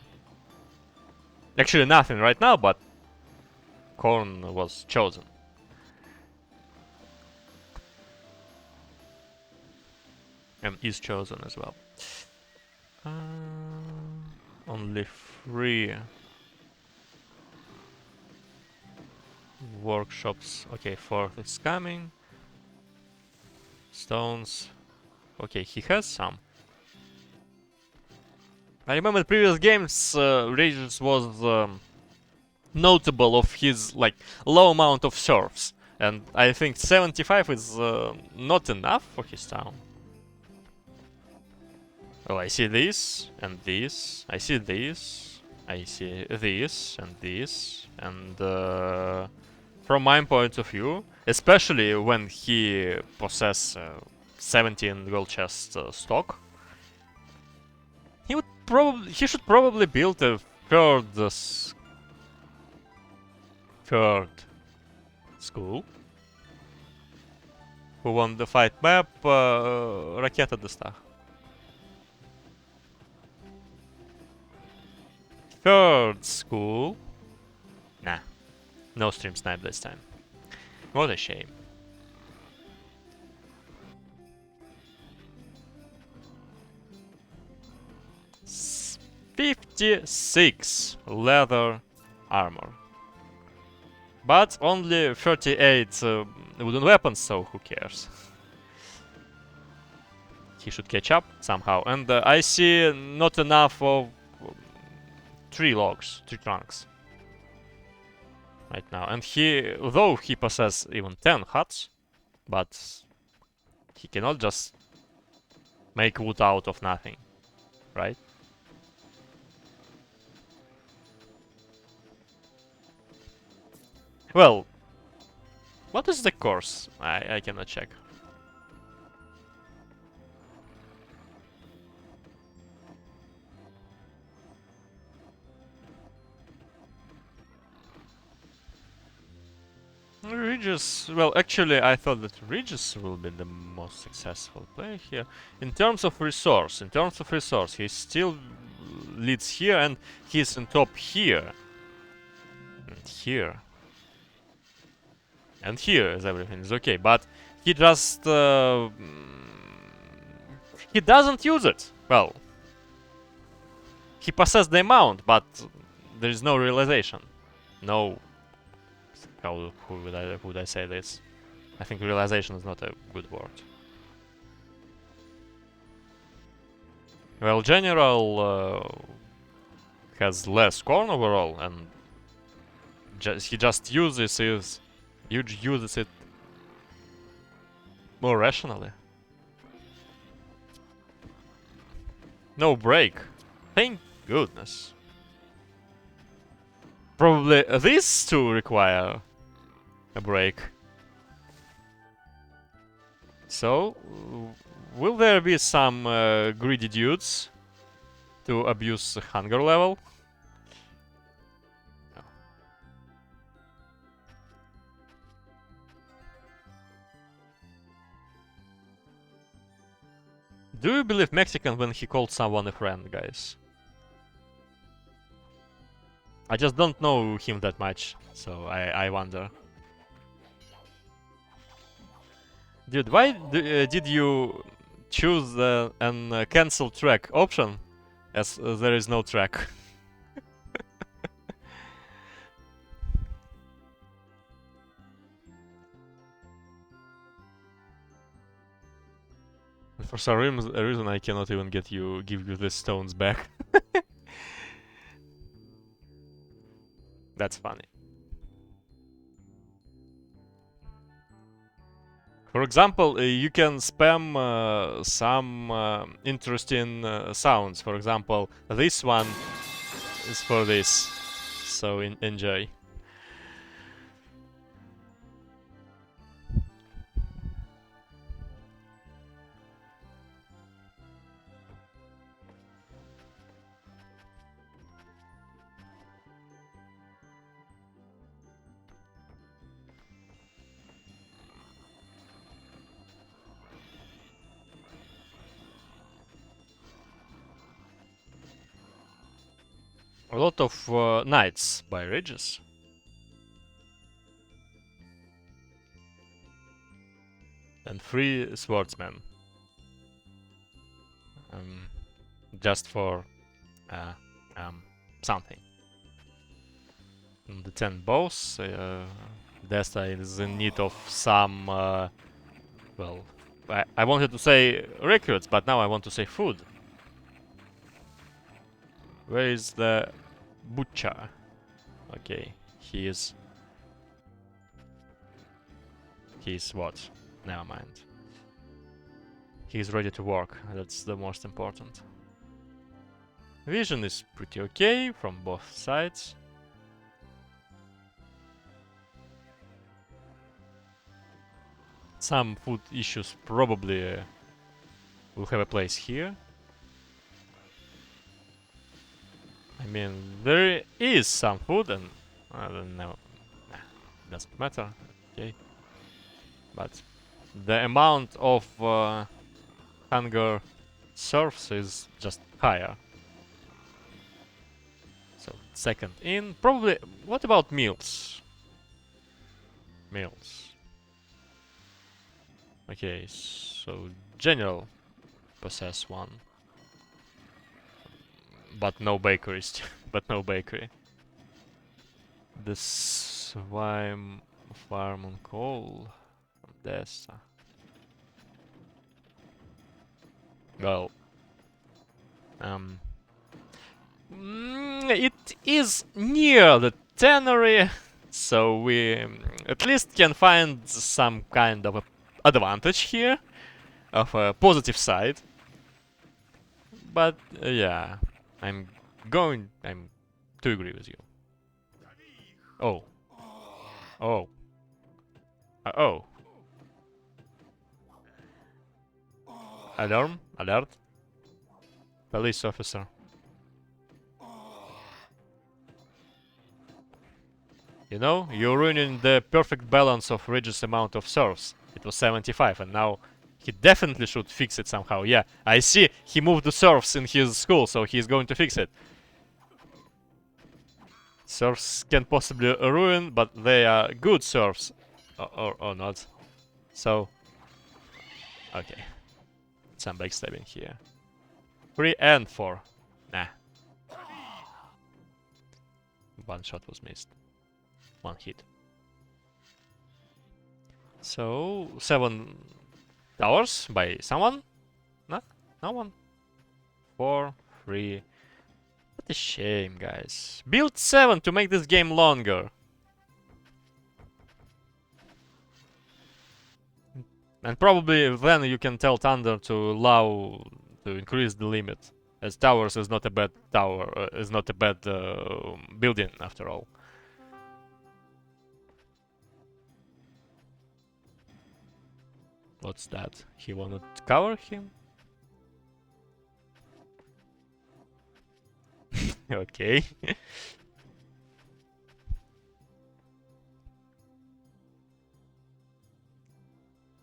Actually, nothing right now, but corn was chosen. And is chosen as well. Only 3 workshops. Okay, 4th is coming. Stones. Okay, he has some. I remember previous games, Regis was notable of his like low amount of serfs, and I think 75 is not enough for his town. Well, I see this and this. I see this. I see this and this, and from my point of view, especially when he possesses 17 gold chest stock, he should probably build a third school. Who won the fight map? Raketa DestaH. Third school. Nah, no stream snipe this time. What a shame. S 56 leather armor. But only 38 wooden weapons, so who cares? He should catch up somehow. And I see not enough of 3 logs, 3 trunks. Right now. And though he possesses even 10 huts, but he cannot just make wood out of nothing, right? Well, what is the course? I cannot check. Regis, well, actually, I thought that Regis will be the most successful player here. In terms of resource, he still leads here, and he's in top here. And here. And here is everything is okay, but he just... he doesn't use it. Well, he possesses the amount, but there is no realization. No... How would I say this? I think realization is not a good word. Well, General has less corn overall, and he just uses it more rationally. No break. Thank goodness. Probably these two require a break. So, will there be some greedy dudes to abuse the hunger level? No. Do you believe Mexican when he called someone a friend, guys? I just don't know him that much, so I wonder. Dude, why did you choose an cancel track option, as there is no track? For some reason I cannot even give you the stones back. That's funny. For example, you can spam some interesting sounds. For example, this one is for this, so enjoy. A lot of knights by Regis. And 3 swordsmen. Just for something. And the 10 bows. DestaH is in need of some, well, I wanted to say recruits, but now I want to say food. Where is the butcher? Okay, he's what? Never mind. He's ready to work, that's the most important. Vision is pretty okay from both sides. Some food issues probably will have a place here. I mean, there is some food and I don't know, doesn't matter, okay. But the amount of hunger serfs is just higher. So, second in, probably, what about meals? Meals. Okay, so General possess one. But no bakeries, but no bakery. The swine farm on coal from DestaH. Well, it is near the tannery, so we at least can find some kind of a advantage here, of a positive side. But yeah, I'm to agree with you. Oh. Oh. Oh. Alarm? Alert? Police officer. You know, you're ruining the perfect balance of Regis' amount of serfs. It was 75 and now he definitely should fix it somehow. Yeah, I see he moved the serfs in his school, so he's going to fix it. Serfs can possibly ruin, but they are good serfs. Or not. So, okay. Some backstabbing here. 3 and 4. Nah. One shot was missed. One hit. So, 7 towers by someone? No? No one? 4, 3. What a shame, guys. Build 7 to make this game longer. And probably then you can tell Thunder to allow to increase the limit, as towers is not a bad tower, is not a bad building after all. What's that? He wanted to cover him? Okay.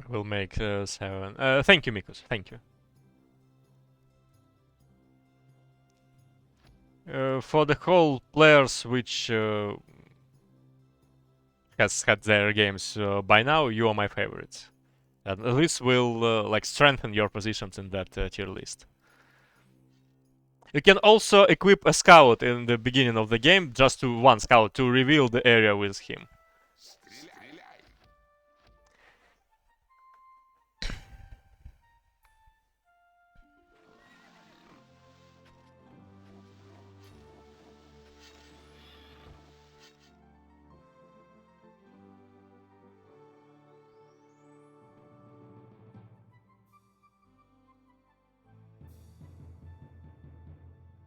We'll make 7. Thank you, Mikus. Thank you. For the whole players which has had their games by now, you are my favorites. And this will like strengthen your positions in that tier list. You can also equip a scout in the beginning of the game, just to one scout, to reveal the area with him.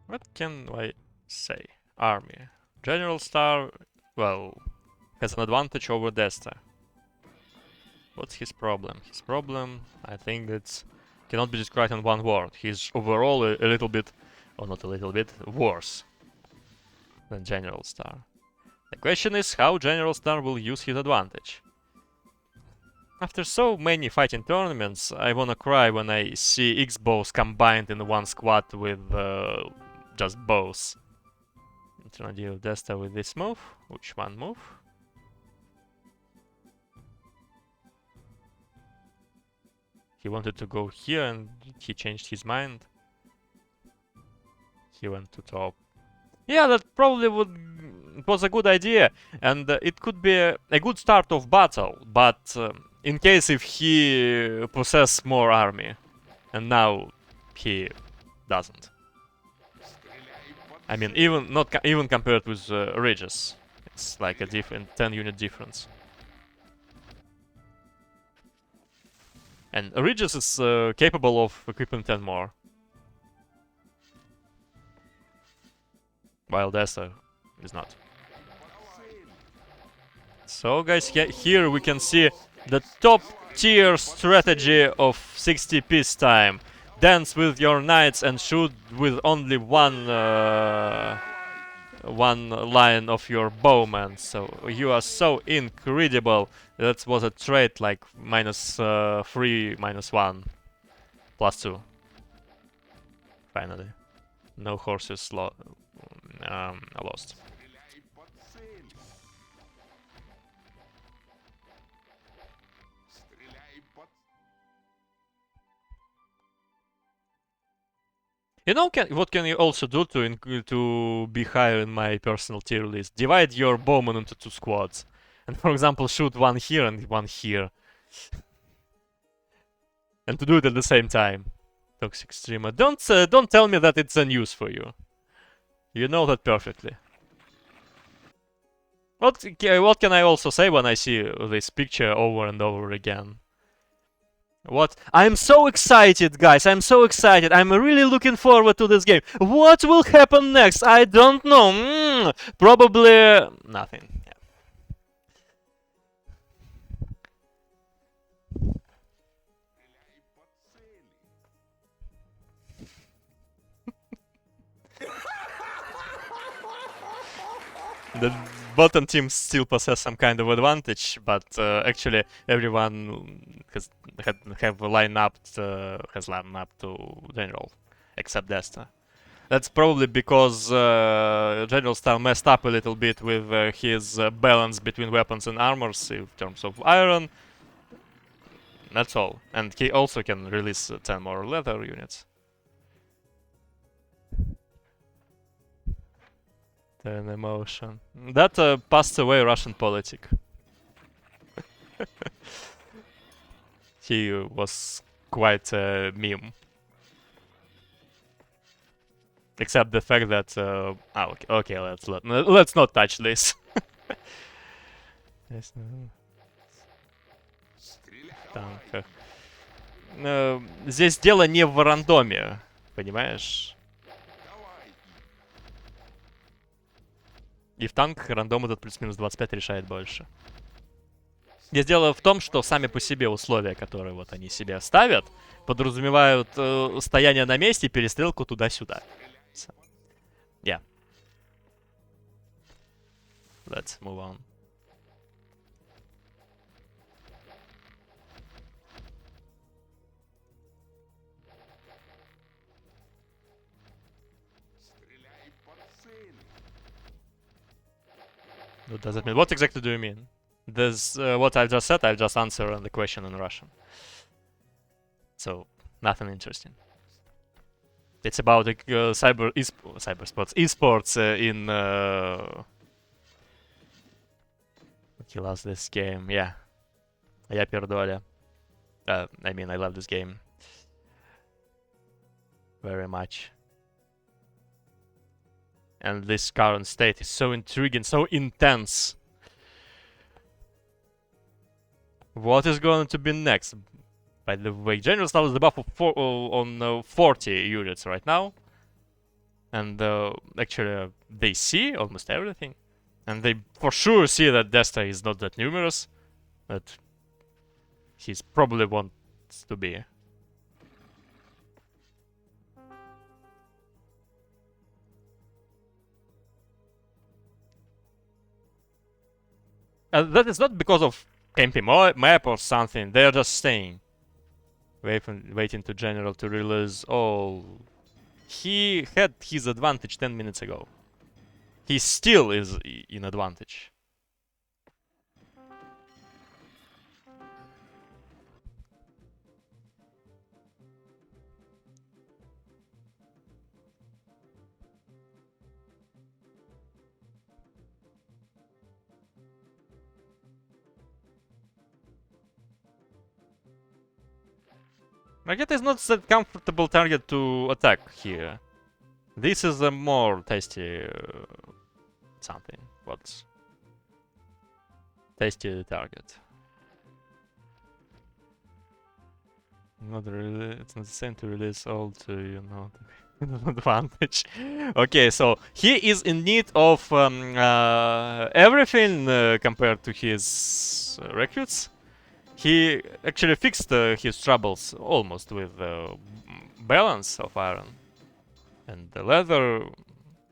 What can I say? Army. GeneralSTAR, well, has an advantage over DestaH. What's his problem? His problem, I think it's cannot be described in one word. He's overall a little bit, or not a little bit, worse than GeneralSTAR. The question is how GeneralSTAR will use his advantage. After so many fighting tournaments, I wanna cry when I see X bows combined in one squad with just bows. trying to deal with DestaH with this move. Which one move? He wanted to go here and he changed his mind. He went to top. Yeah, that probably was a good idea, and it could be a good start of battle, but in case if he possess more army, and now he doesn't. I mean, even not even compared with Regis, it's like a different 10-unit difference. And Regis is capable of equipping 10 more. While DestaH is not. So guys, here we can see the top tier strategy of 60 peacetime. Dance with your knights and shoot with only one line of your bowman. So you are so incredible. That was a trait like -3, -1, +2. Finally, no horses lost. You know, what can you also do to be higher in my personal tier list? Divide your bowman into 2 squads, and for example, shoot one here and one here, and to do it at the same time. Toxic streamer, don't tell me that it's a news for you. You know that perfectly. What can I also say when I see this picture over and over again? What? I'm so excited, guys. I'm so excited. I'm really looking forward to this game. What will happen next? I don't know. Probably nothing. Yeah. The bottom team still possess some kind of advantage, but actually everyone has lined up to general, except DestaH. That's probably because GeneralSTAR messed up a little bit with his balance between weapons and armors in terms of iron. That's all. And he also can release 10 more leather units. 10 emotion. That passed away Russian politic. He was quite a meme. Except the fact that okay, let's not touch this. Здесь дело не в рандоме, понимаешь? И в танках рандом этот плюс-минус 25 решает больше. Здесь дело в том, что сами по себе условия, которые вот они себе ставят, подразумевают стояние на месте и перестрелку туда-сюда. So, yeah. Let's move on. What does it mean? What exactly do you mean? There's what I just said. I'll just answer the question in Russian. So nothing interesting. It's about cybersports, esports in. He loves this game. Yeah, я пердоля. I mean, I love this game very much. And this current state is so intriguing, so intense. What is going to be next? By the way, GeneralSTAR is the buff of 40 units right now. And actually, they see almost everything. And they for sure see that DestaH is not that numerous. That he's probably wants to be. That is not because of camping map or something. They are just staying. Waiting to General to release. Oh, he had his advantage 10 minutes ago. he still is in advantage. Raketa is not that comfortable target to attack here. This is a more tasty something. What's tasty target? Not really. It's not the same to release all to advantage. Okay, so he is in need of everything compared to his recruits. He actually fixed his troubles almost with balance of iron, and the leather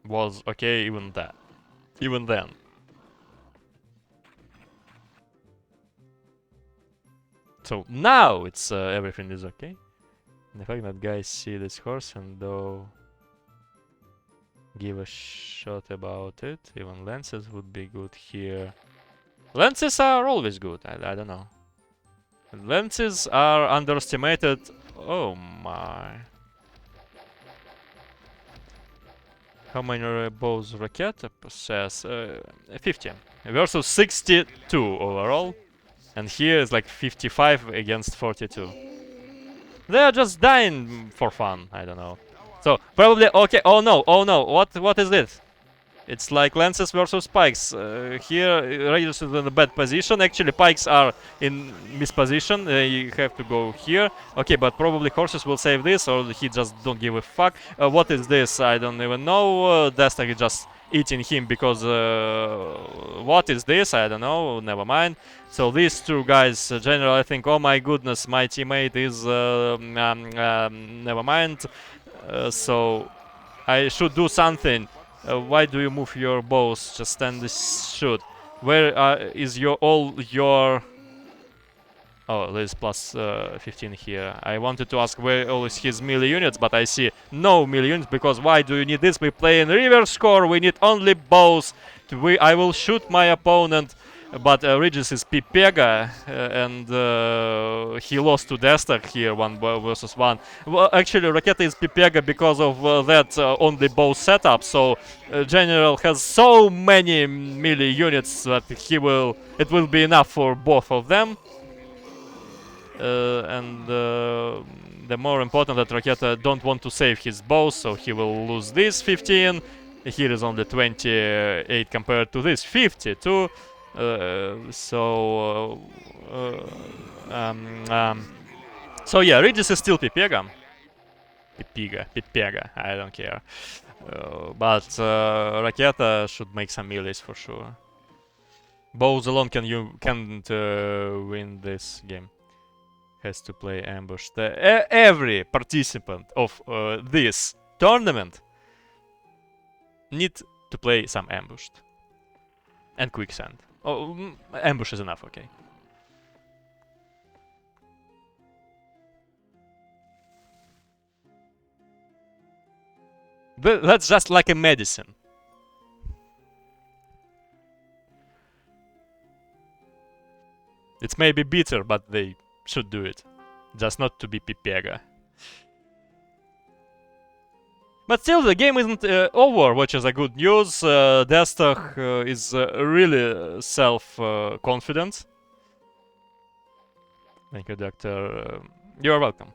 was okay even then. So now it's everything is okay. The fact that guys see this horse and though give a shot about it, even lances would be good here. Lances are always good. I don't know. Lances are underestimated. Oh my. How many bows Raketa possess? 50 versus 62 overall. And here is like 55 against 42. They are just dying for fun. I don't know. So probably okay. Oh no! Oh no! What is it? It's like lances versus pikes. Here, Regis is in a bad position. Actually, pikes are in misposition. You have to go here. Okay, but probably horses will save this, or he just don't give a fuck. What is this? I don't even know. DestaH is just eating him because what is this? I don't know. Never mind. So these two guys, General, I think. Oh my goodness, my teammate is never mind. So I should do something. Why do you move your bows? Just stand this shoot. Where is all your... Oh, there's plus 15 here. I wanted to ask where all is his melee units, but I see no melee units, because why do you need this? We play in reverse score, we need only bows. I will shoot my opponent, but Regis is Pipega, and he lost to DestaH here, 1 versus 1. Well, actually, Raketa is Pipega because of that only bow setup, so General has so many melee units that it will be enough for both of them. And the more important that Raketa don't want to save his bows, so he will lose this 15. Here is only 28 compared to this 52. So yeah, Regis is still Pipega. Pipega, I don't care. But Raketa should make some melees for sure. Bows alone can't win this game. Has to play ambushed. Every participant of this tournament need to play some ambushed and quicksand. Oh, ambush is enough, okay. That's just like a medicine. It's maybe bitter, but they should do it. Just not to be Pipega. But still, the game isn't over, which is a good news. DestaH is really self-confident. Thank you, Doctor. You're welcome.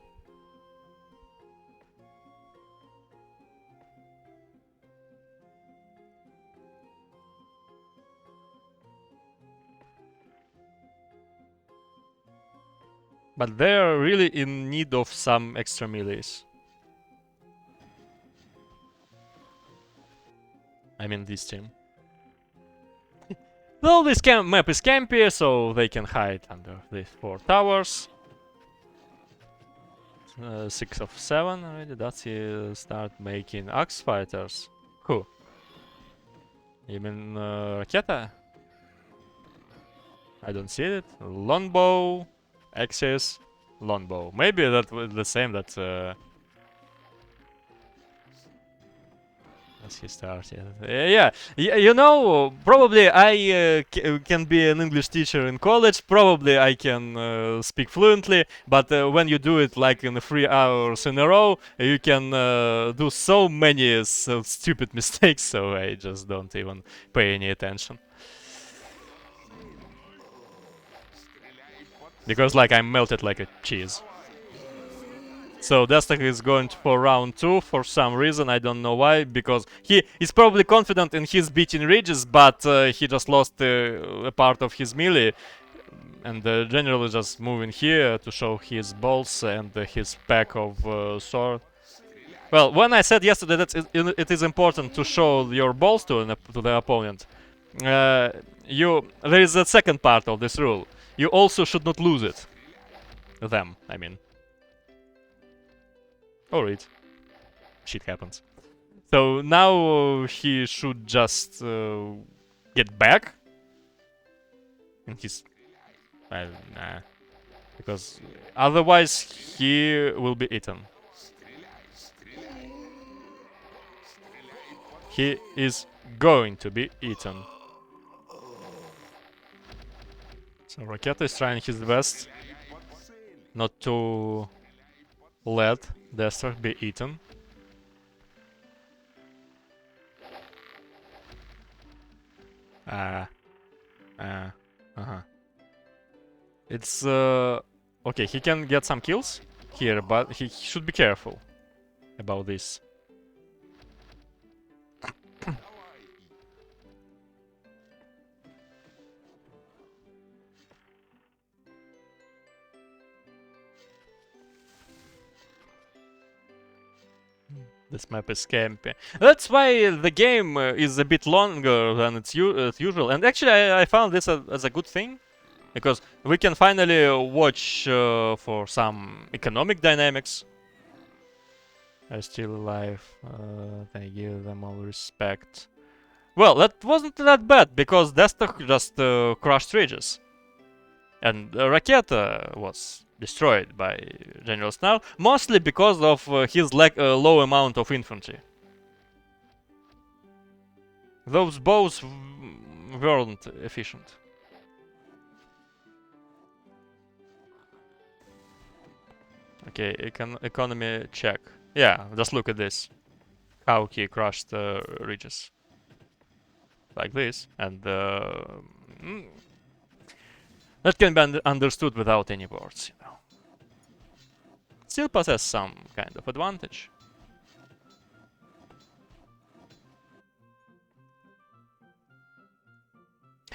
But they're really in need of some extra melees. I mean this team. Well, this map is campy, so they can hide under these 4 towers. 6 of 7 already. Does he start making axe fighters? Who? You mean Raketa? I don't see it. Longbow, axes, longbow. Maybe that was the same that As he started. Yeah, you know, probably I can be an English teacher in college. Probably I can speak fluently. But when you do it like in 3 hours in a row, you can do so many stupid mistakes. So I just don't even pay any attention. Because like I'm melted like a cheese. So DestaH is going for round 2 for some reason, I don't know why, because he is probably confident in his beating Regis, but he just lost a part of his melee. And the general is just moving here to show his balls and his pack of sword. Well, when I said yesterday that it is important to show your balls to the opponent, there is a second part of this rule. You also should not lose it. Them, I mean. Alright. Shit happens. So now he should just get back. And he's... nah. Because otherwise he will be eaten. He is going to be eaten. So Raketa is trying his best not to let DestaH be eaten. It's okay, he can get some kills here, but he should be careful about this. This map is campy. That's why the game is a bit longer than it's usual. And actually, I found this as a good thing. Because we can finally watch for some economic dynamics. Are still alive. They give them all respect. Well, that wasn't that bad, because DestaH just crushed Regis. And Raketa was destroyed by GeneralSTAR, mostly because of his low amount of infantry. Those bows weren't efficient. Okay, economy check. Yeah, just look at this. How he crushed Regis. Like this. And that can be understood without any words, you know. Still possess some kind of advantage.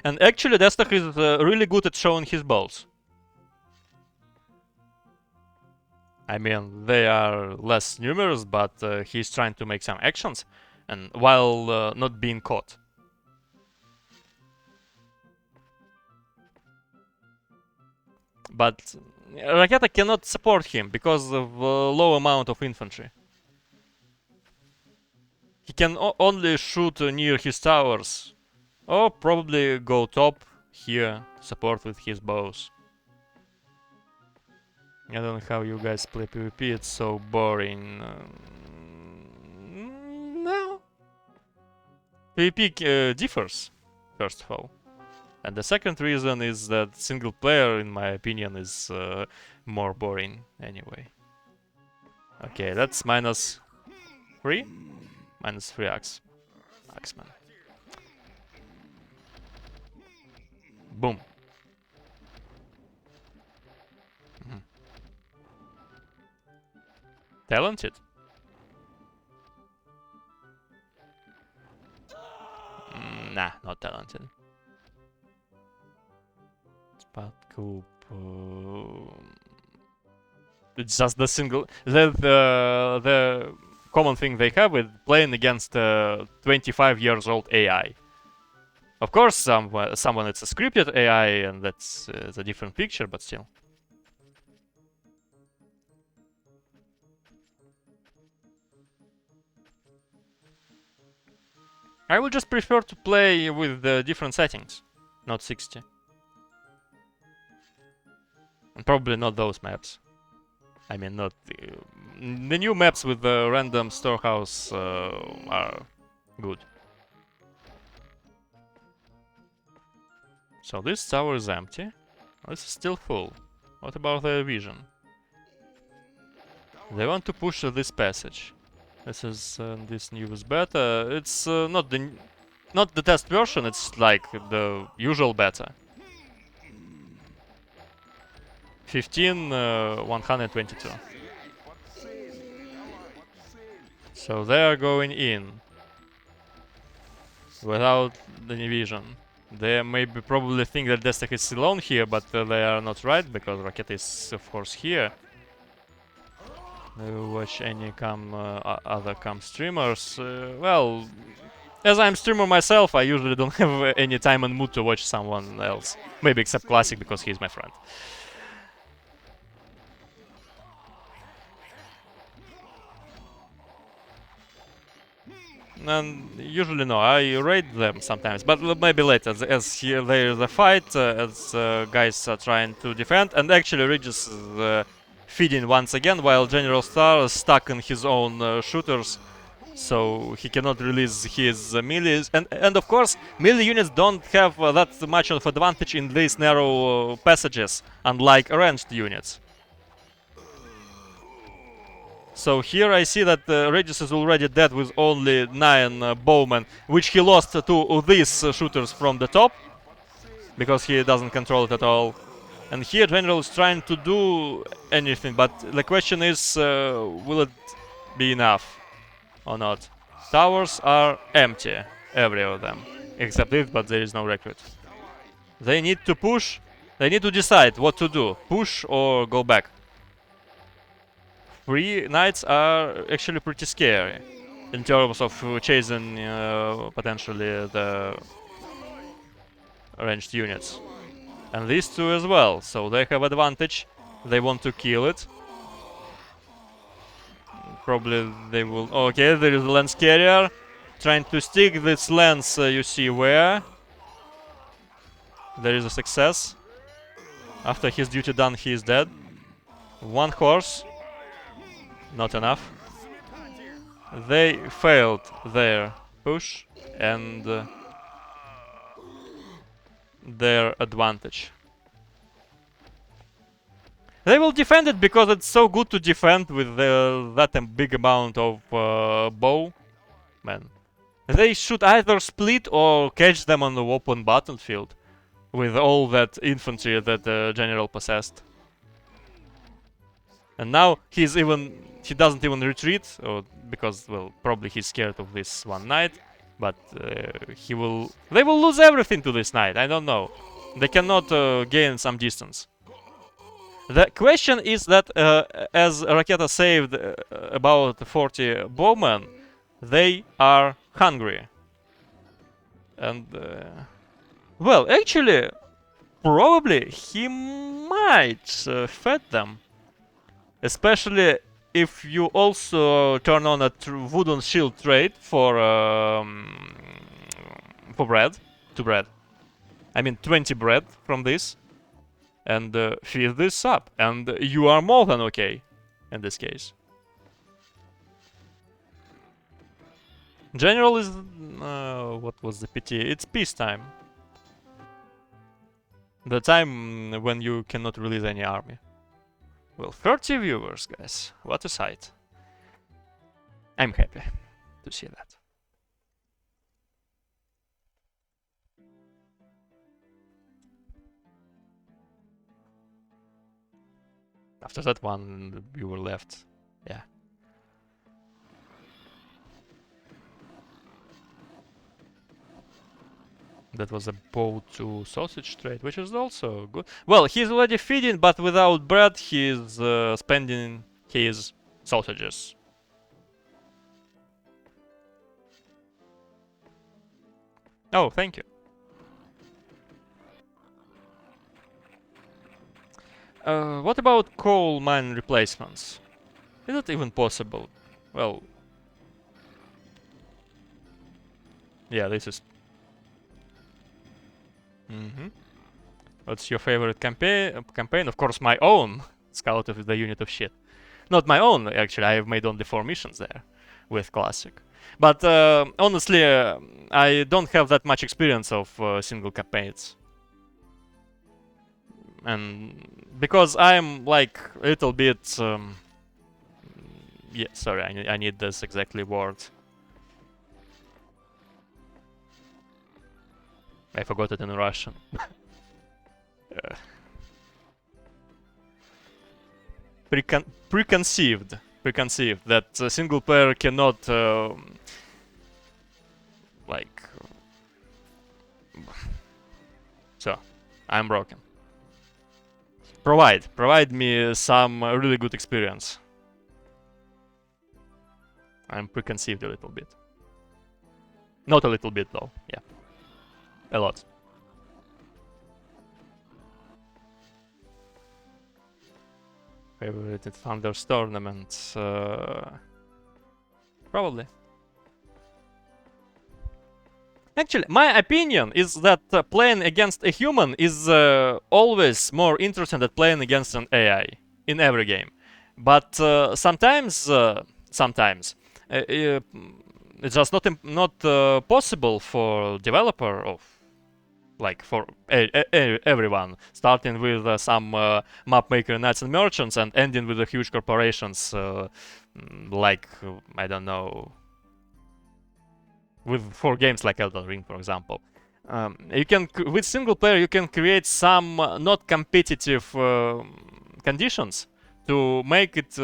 And actually, DestaH is really good at showing his balls. I mean, they are less numerous, but he's trying to make some actions, and while not being caught. But Raketa cannot support him because of low amount of infantry. He can only shoot near his towers, or probably go top here, support with his bows. I don't know how you guys play PvP, it's so boring. No. PvP differs, first of all. And the second reason is that single player, in my opinion, is more boring anyway. Okay, that's -3? -3 axe. Axeman. Boom. Talented? Nah, not talented. Spot Coop. It's just the single. The common thing they have with playing against 25 years old AI. Of course, someone it's a scripted AI, and that's a different picture, but still. I would just prefer to play with different settings, not 60. And probably not those maps. I mean, not the new maps with the random storehouse are Good. So this tower is empty. This is still full. What about their vision? They want to push this passage. This is this newest beta. It's not the test version. It's like the usual beta. 122. So they are going in without any vision. They maybe probably think that DestaH is alone here, but they are not right, because Raketa is of course here. Watch any other streamers. Well, as I'm streamer myself, I usually don't have any time and mood to watch someone else. Maybe except Classic, because he's my friend. And usually no, I raid them sometimes, but maybe later, as here there's a fight, as guys are trying to defend, and actually Regis is feeding once again, while GeneralSTAR is stuck in his own shooters, so he cannot release his melees, and of course melee units don't have that much of advantage in these narrow passages, unlike ranged units. So here I see that Regis is already dead with only 9 bowmen, which he lost to these shooters from the top, because he doesn't control it at all. And here General is trying to do anything, but the question is, will it be enough or not? Towers are empty, every of them, except this, but there is no recruit. They need to push, they need to decide what to do, push or go back. 3 knights are actually pretty scary in terms of chasing potentially the ranged units. And these 2 as well, so they have advantage. They want to kill it. Probably they will... Okay, there is a lance carrier trying to stick this lance, you see where. There is a success. After his duty done, he is dead. 1 horse. Not enough. They failed their push and their advantage. They will defend it because it's so good to defend with that big amount of bow. Man, they should either split or catch them on the open battlefield with all that infantry that the general possessed. And now he doesn't even retreat, because, well, probably he's scared of this one knight. But they will lose everything to this knight. I don't know. They cannot gain some distance. The question is that as Raketa saved about 40 bowmen, they are hungry. And well, actually, probably he might fed them. Especially if you also turn on a wooden shield trade for bread, to bread. I mean 20 bread from this, and feed this up, and you are more than okay in this case. General is what was the PT? It's peacetime. The time when you cannot release any army. Well, 30 viewers, guys. What a sight. I'm happy to see that. After that, 1 viewer left. Yeah. That was a bow to sausage trade, which is also good. Well, he's already feeding, but without bread, he's spending his sausages. Oh, thank you. What about coal mine replacements? Is it even possible? Well... Yeah, this is... What's your favorite campaign? Of course, my own. Scout of the unit of shit. Not my own, actually. I have made only 4 missions there. with Classic. But honestly, I don't have that much experience of single campaigns. And because I'm like a little bit... yeah, sorry, I need this exactly word. I forgot it in Russian. Preconceived that single player cannot like... So, I'm broken. Provide me some really good experience. I'm preconceived a little bit. Not a little bit though, yeah. A lot. Favorite Thunder's tournament? Probably. Actually, my opinion is that playing against a human is always more interesting than playing against an AI in every game. But sometimes it's just not possible for developer of like for everyone, starting with some map maker knights and merchants and ending with the huge corporations like I don't know, with 4 games like Elden Ring, for example. You can with single player you can create some not competitive conditions to make it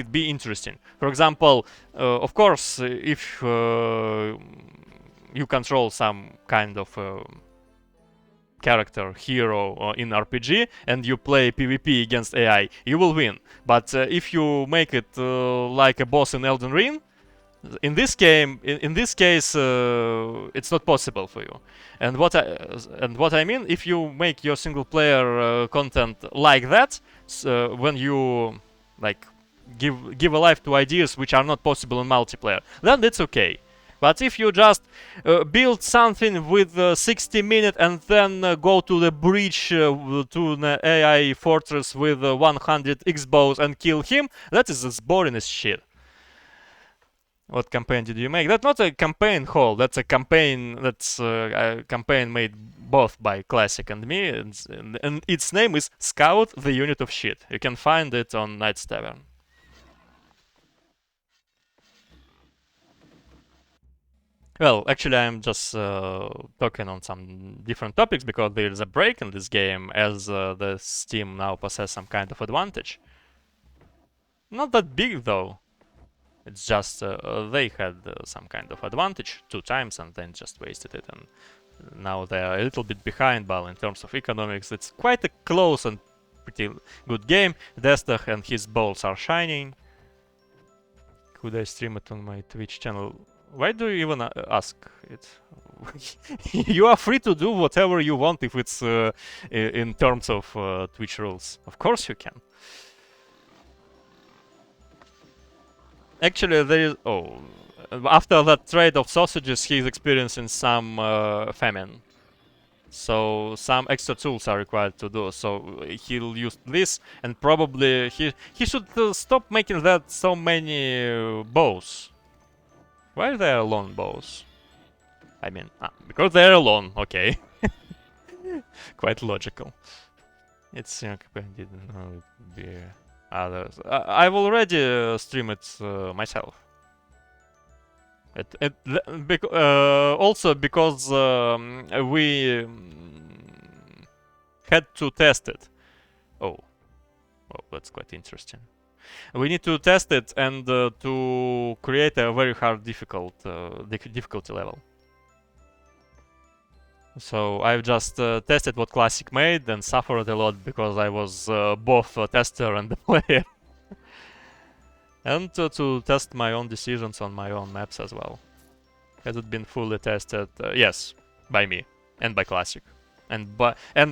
be interesting. For example, of course, if you control some kind of character, hero in RPG, and you play PvP against AI, you will win. But if you make it like a boss in Elden Ring, in this game, in this case, it's not possible for you. And what I mean, if you make your single player content like that, when you like give a life to ideas which are not possible in multiplayer, then it's okay. But if you just build something with 60 minutes and then go to the breach to the AI fortress with 100 X-bows and kill him, that is as boring as shit. What campaign did you make? That's not a campaign haul. That's a campaign. That's a campaign made both by Classic and me, and its name is Scout: The Unit of Shit. You can find it on Knight's Tavern. Well, actually, I'm just talking on some different topics because there is a break in this game, as the Steam now possess some kind of advantage. Not that big though. It's just they had some kind of advantage 2 times and then just wasted it, and now they are a little bit behind, but in terms of economics it's quite a close and pretty good game. DestaH and his balls are shining. Could I stream it on my Twitch channel? Why do you even ask it? You are free to do whatever you want if it's in terms of Twitch rules. Of course you can. Actually, there is... Oh, after that trade of sausages, he's experiencing some famine. So some extra tools are required to do. So he'll use this, and probably he should stop making that so many bows. Why are there alone bows? I mean, because they're alone. Okay, quite logical. It's I didn't know it'd be others. I've already streamed it myself. Also because we had to test it. Oh, that's quite interesting. We need to test it and to create a very hard difficulty level. So I've just tested what Classic made and suffered a lot because I was both a tester and a player. And to test my own decisions on my own maps as well. Has it been fully tested? Yes, by me and by Classic, and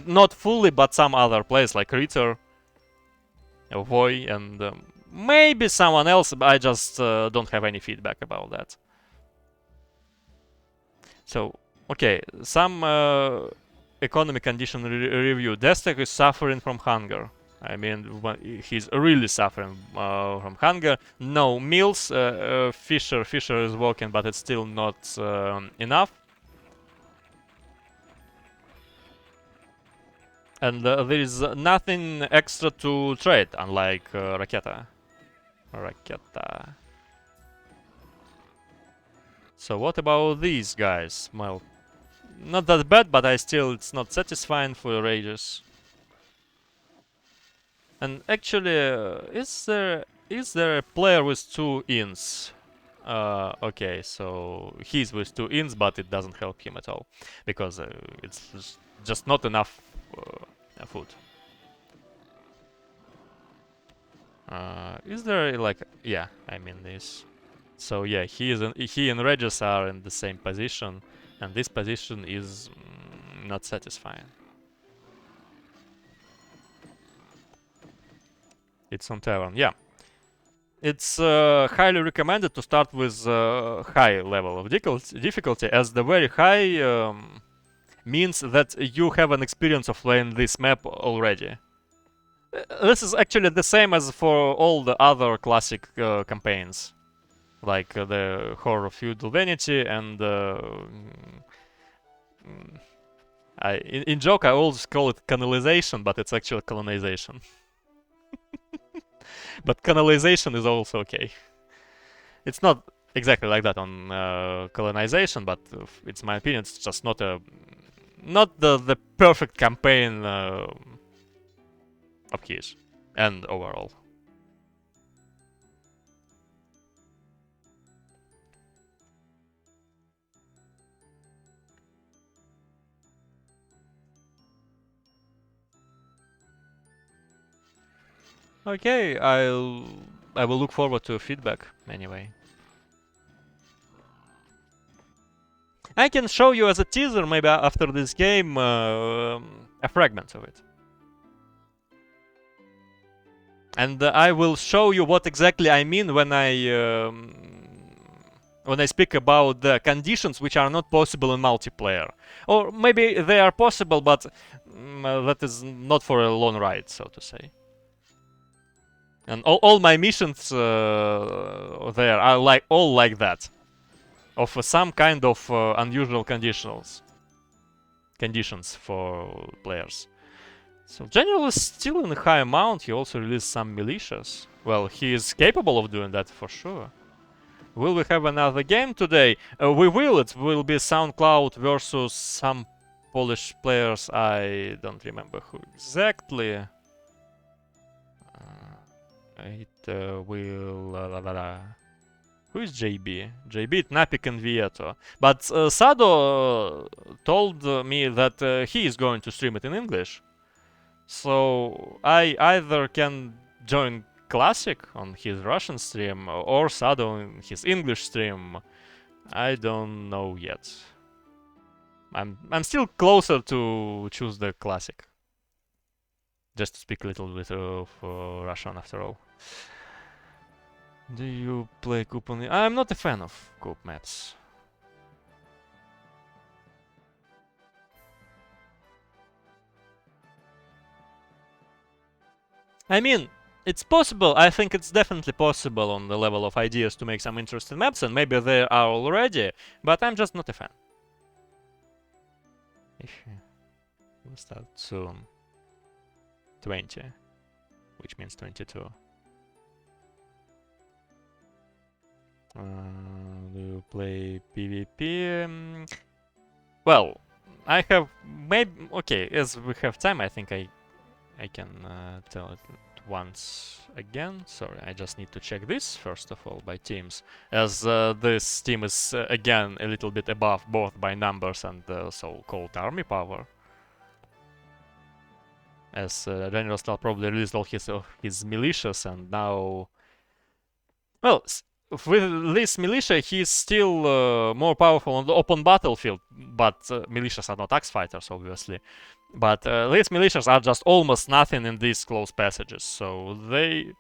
not fully, but some other players like Ritter, Voy, and maybe someone else. But I just don't have any feedback about that. So okay, some economic condition review. DestaH is suffering from hunger. I mean, he's really suffering from hunger. No meals. Fisher is walking, but it's still not enough. And there is nothing extra to trade, unlike Raketa. So what about these guys? Well, not that bad, but it's not satisfying for Regis. And actually, is there a player with 2 ins? Okay, so he's with 2 ins, but it doesn't help him at all because it's just not enough food. Is there like yeah? I mean this. So yeah, he and Regis are in the same position, and this position is not satisfying. It's on Tavern, yeah. It's highly recommended to start with high level of difficulty, as the very high means that you have an experience of playing this map already. This is actually the same as for all the other classic campaigns, like the Horror of Feudal Vanity and in joke I always call it canalization, but it's actually colonization. But canalization is also okay. It's not exactly like that on colonization, but it's my opinion. It's just not the perfect campaign of his and overall. Okay, I will look forward to feedback anyway. I can show you as a teaser, maybe after this game, a fragment of it. And I will show you what exactly I mean when I speak about the conditions which are not possible in multiplayer. Or maybe they are possible, but that is not for a long ride, so to say. And all my missions there are all like that. Of some kind of unusual conditions for players. So General is still in a high amount. He also released some militias. Well, he is capable of doing that for sure. Will we have another game today? We will. It will be SoundCloud versus some Polish players. I don't remember who exactly. It will... Who is JB? JB, Napik and Vieto. But Sado told me that he is going to stream it in English. So I either can join Classic on his Russian stream or Sado on his English stream. I don't know yet. I'm still closer to choose the Classic. Just to speak a little bit of Russian after all. Do you play Coop on the... I'm not a fan of Coop maps. I mean, it's possible. I think it's definitely possible on the level of ideas to make some interesting maps, and maybe they are already, but I'm just not a fan. We'll start soon. 20, which means 22. Do you play PvP? Well, I have maybe... Okay, as we have time, I think I can tell it once again. Sorry, I just need to check this, first of all, by teams. As this team is, again, a little bit above both by numbers and so-called army power. As GeneralSTAR probably released all his militias, and now... Well, with this militia, he's still more powerful on the open battlefield, but militias are not axe fighters, obviously. But these militias are just almost nothing in these close passages, so they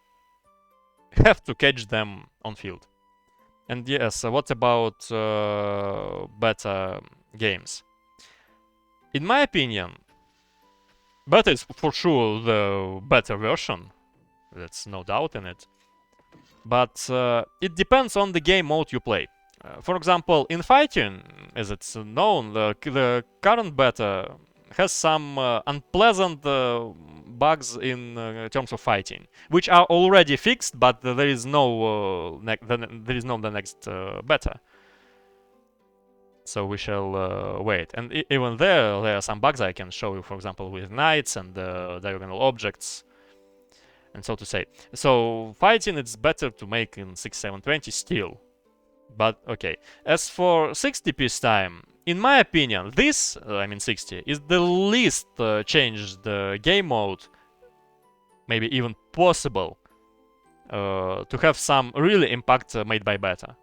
have to catch them on field. And yes, what about beta games? In my opinion, beta is for sure the better version. That's no doubt in it. But it depends on the game mode you play. For example, in fighting, as it's known, the current beta has some unpleasant bugs in terms of fighting, which are already fixed, but there is no the next beta. So we shall wait. And even there are some bugs I can show you, for example, with knights and diagonal objects, and so to say. So fighting, it's better to make in 6720 still. But okay, as for 60 piece time, in my opinion, this, I mean 60, is the least changed game mode, maybe even possible, to have some really impact made by beta.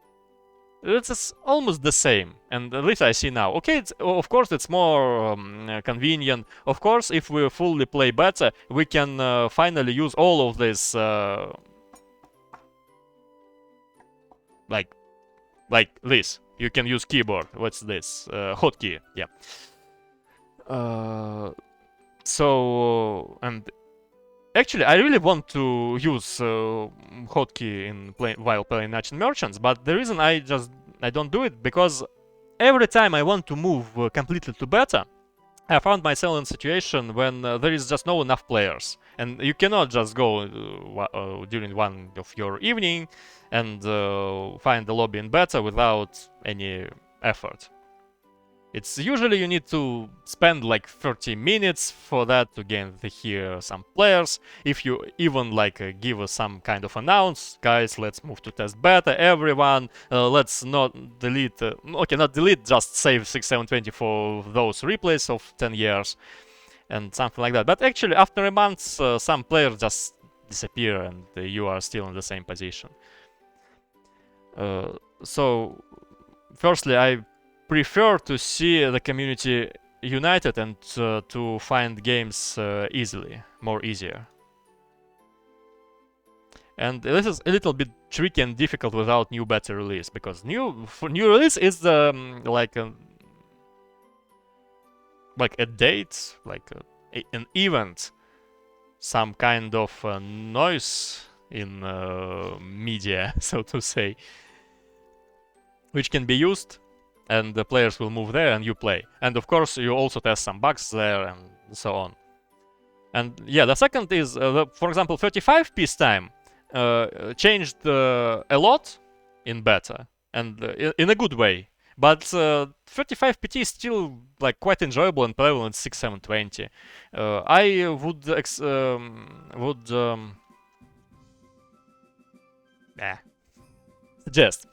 It's almost the same, and at least I see now. Okay, of course it's more convenient. Of course, if we fully play beta, we can finally use all of this, like this. You can use keyboard. What's this? Hotkey. Yeah. So and actually, I really want to use hotkey while playing Ancient Merchants, but the reason I don't do it because every time I want to move completely to beta, I found myself in a situation when there is just no enough players, and you cannot just go during one of your evening and find the lobby in beta without any effort. It's usually you need to spend like 30 minutes for that to hear some players. If you even like give us some kind of announce, guys, let's move to test beta, everyone, let's not delete, okay, not delete, just save 6720 for those replays of 10 years and something like that. But actually after a month, some players just disappear and you are still in the same position. So firstly, I prefer to see the community united and to find games easier. And this is a little bit tricky and difficult without new beta release, because new release is like a date, like an event, some kind of noise in media, so to say, which can be used. And the players will move there and you play. And of course, you also test some bugs there and so on. And yeah, the second is, for example, 35 piece time changed a lot in beta, and in a good way. But 35 PT is still like quite enjoyable and playable in 6720. I would suggest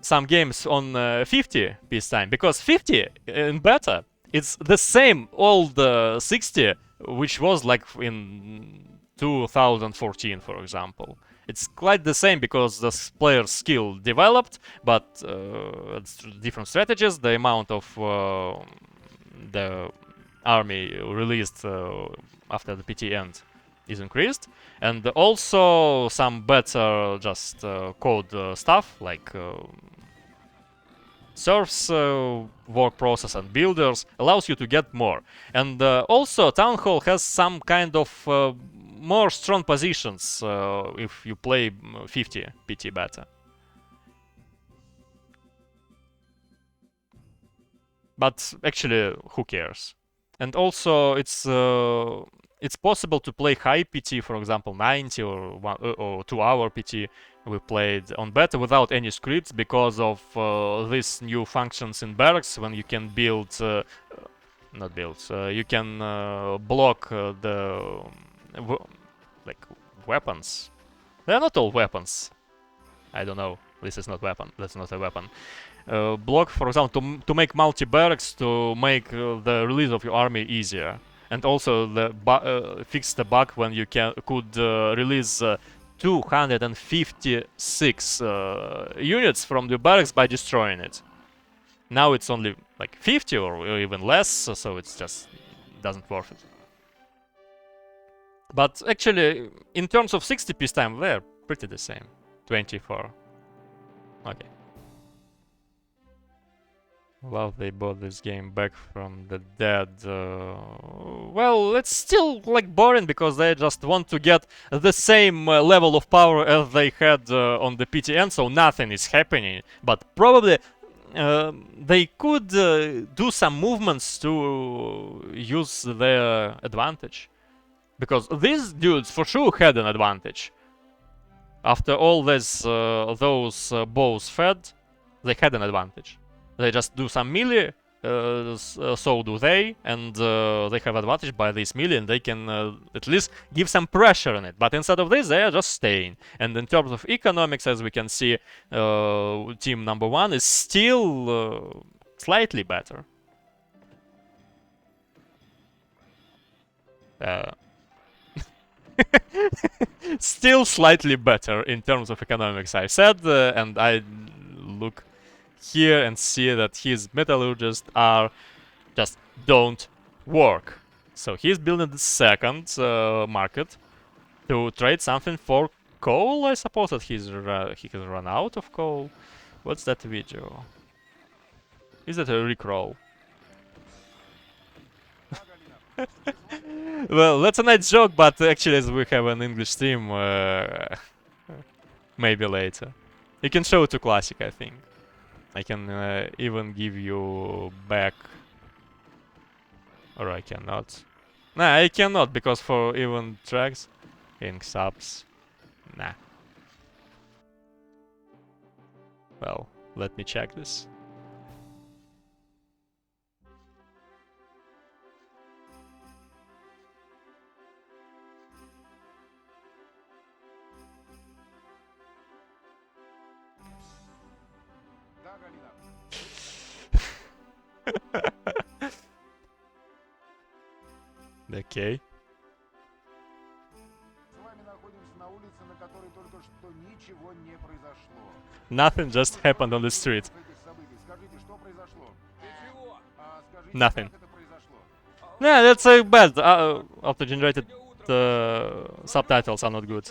some games on 50 piece time, because 50 in beta, it's the same old 60, which was like in 2014, for example. It's quite the same because the player's skill developed, but different strategies, the amount of the army released after the PT end is increased, and also some better just code stuff like serfs, work process and builders allows you to get more. And also Town Hall has some kind of more strong positions if you play 50 PT beta. But actually, who cares? And also it's possible to play high PT, for example 90 or 2 hour PT. We played on beta without any scripts because of these new functions in barracks, when you can build, you can block the weapons. They are not all weapons. I don't know. This is not weapon. That's not a weapon. Block, for example, to make multi-barracks, to make the release of your army easier. And also fix the bug when you could release 256 units from the barracks by destroying it. Now it's only like 50 or even less, so it's just doesn't worth it. But actually, in terms of 60 piece time, they're pretty the same. 24. Okay. Well, they bought this game back from the dead. Well, it's still like boring because they just want to get the same level of power as they had on the PTN, so nothing is happening. But probably they could do some movements to use their advantage. Because these dudes for sure had an advantage. After all this, those bows fed, they had an advantage. They just do some melee, so do they, and they have advantage by this melee, and they can at least give some pressure on it. But instead of this, they are just staying. And in terms of economics, as we can see, team number 1 is still slightly better. Still slightly better in terms of economics, I said, and I look here and see that his metallurgists are just don't work. So he's building the second market to trade something for coal. I suppose that he has run out of coal. What's that video? Is that a rickroll? Well, that's a nice joke, but actually as we have an English team, maybe later. You can show it to Classic, I think. I can even give you back... Or I cannot. Nah, I cannot, because for even tracks, ink subs, nah. Well, let me check this. Okay. Nothing just happened on the street. Nothing. Yeah, that's bad. Auto-generated subtitles are not good.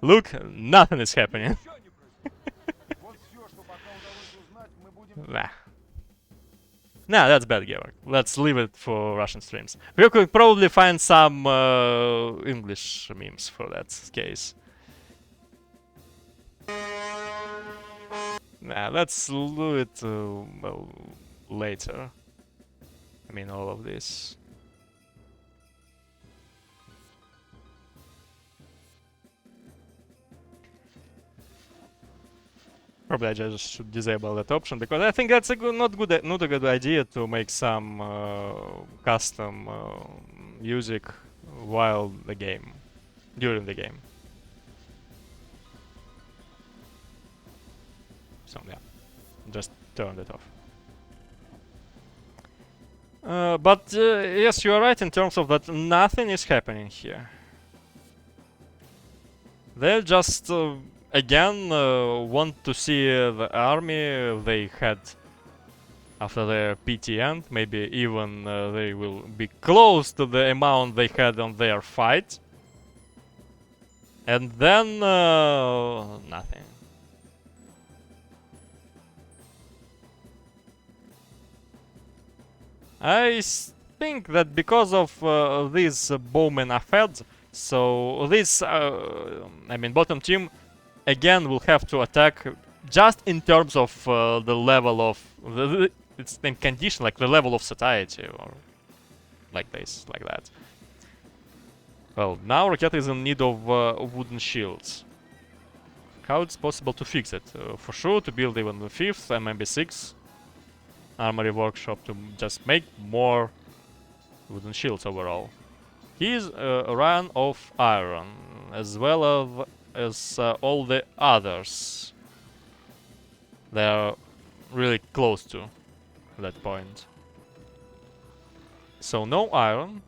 Look, nothing is happening. Nah. Nah, that's bad, Georg. Let's leave it for Russian streams. We could probably find some English memes for that case. Nah, let's do it well, later. I mean, all of this. Probably I just should disable that option, because I think that's a not a good idea to make some custom music while the game, during the game. So yeah, just turn it off. But yes, you are right in terms of that nothing is happening here. They're just again want to see the army they had after their PT end. Maybe even they will be close to the amount they had on their fight. And then nothing. I think that because of these bowmen ahead, so this, I mean, bottom team again will have to attack just in terms of the level of it's in condition, like the level of satiety, or like this, like that. Well, now Raketa is in need of wooden shields. How it's possible to fix it? For sure, to build even the 5th and maybe 6th armory workshop to just make more wooden shields overall. He's a run of iron, as well as all the others. They are really close to that point. So no iron,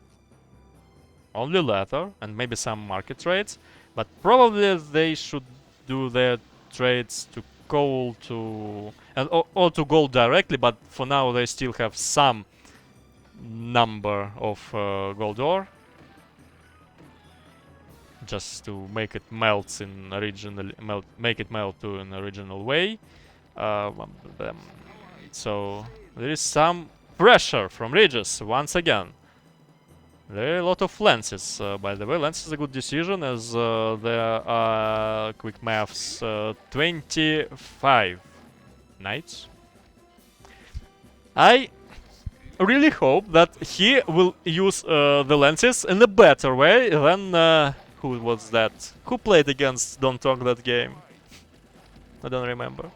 only leather, and maybe some market trades. But probably they should do their trades to coal or to gold directly. But for now they still have some number of gold ore. just to make it melt in original make it melt to an original way. So there is some pressure from Regis once again. There are a lot of lances, by the way. Lance is a good decision as there are, quick maths, 25 knights. I really hope that he will use the lances in a better way than... who was that? Who played against Don't Talk that game? I don't remember.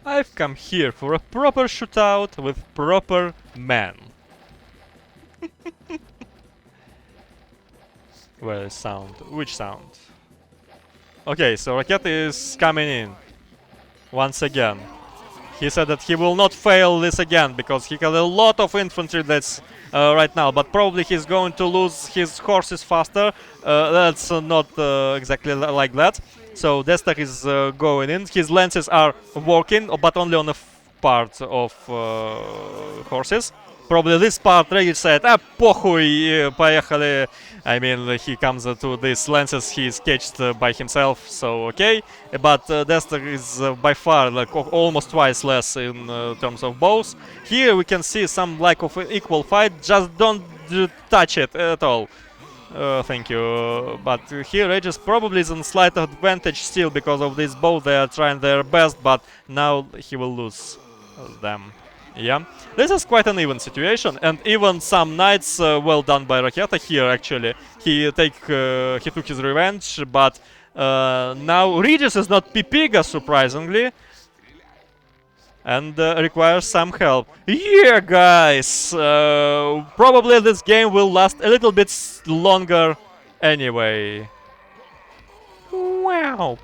I've come here for a proper shootout with proper men. Where is sound? Which sound? Okay, so Raketa is coming in. Once again. He said that he will not fail this again, because he has a lot of infantry that's right now, but probably he's going to lose his horses faster. That's not exactly like that. So DestaH is going in. His lances are working, but only on a part of horses. Probably this part Regis said, похуй, поехали. I mean, he comes to these lances, he is catched by himself, so okay. But DestaH is by far like almost twice less in terms of bows. Here we can see some lack of equal fight, just don't touch it at all. Thank you. But here Regis probably is in slight advantage still because of this bow. They are trying their best, but now he will lose them. Yeah, this is quite an even situation, and even some knights well done by Raketa here. Actually, he took his revenge, but now Regis is not Pipiga, surprisingly, and requires some help. Yeah, guys, probably this game will last a little bit longer anyway. Wow.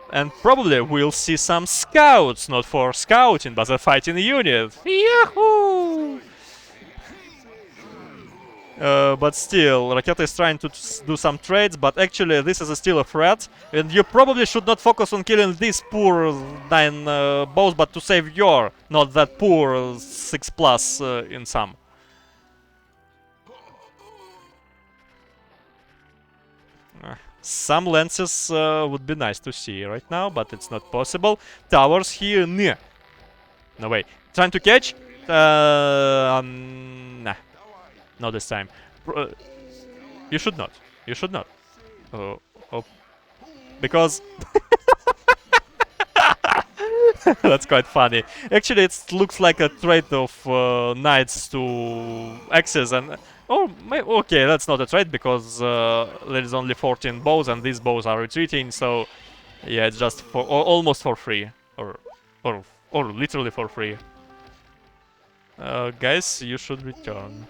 And probably we'll see some scouts, not for scouting, but a fighting unit. Yahoo! But still, Raketa is trying to do some trades, but actually this is still a threat. And you probably should not focus on killing these poor 9 bows, but to save your, not that poor 6+ in some. Some lances would be nice to see right now, but it's not possible. Towers here, nah. No way. Trying to catch? Nah. Not this time. You should not. You should not. Oh. Because... That's quite funny. Actually, it looks like a trade of knights to axes and... Oh, okay, that's not a trade because there is only 14 bows and these bows are retreating, so... Yeah, it's just for almost for free. Or literally for free. Guys, you should return.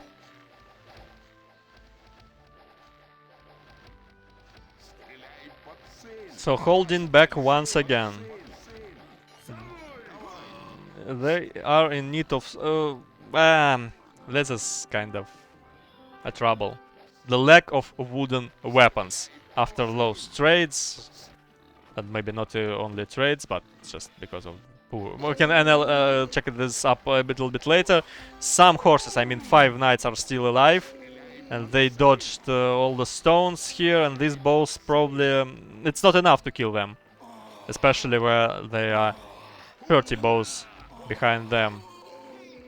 So holding back once again. They are in need of... this is kind of a trouble. The lack of wooden weapons. After those trades... And maybe not only trades, but just because of... We can check this up a little bit later. Some horses, I mean 5 knights, are still alive. And they dodged all the stones here, and these bows probably... it's not enough to kill them. Especially where there are 30 bows behind them.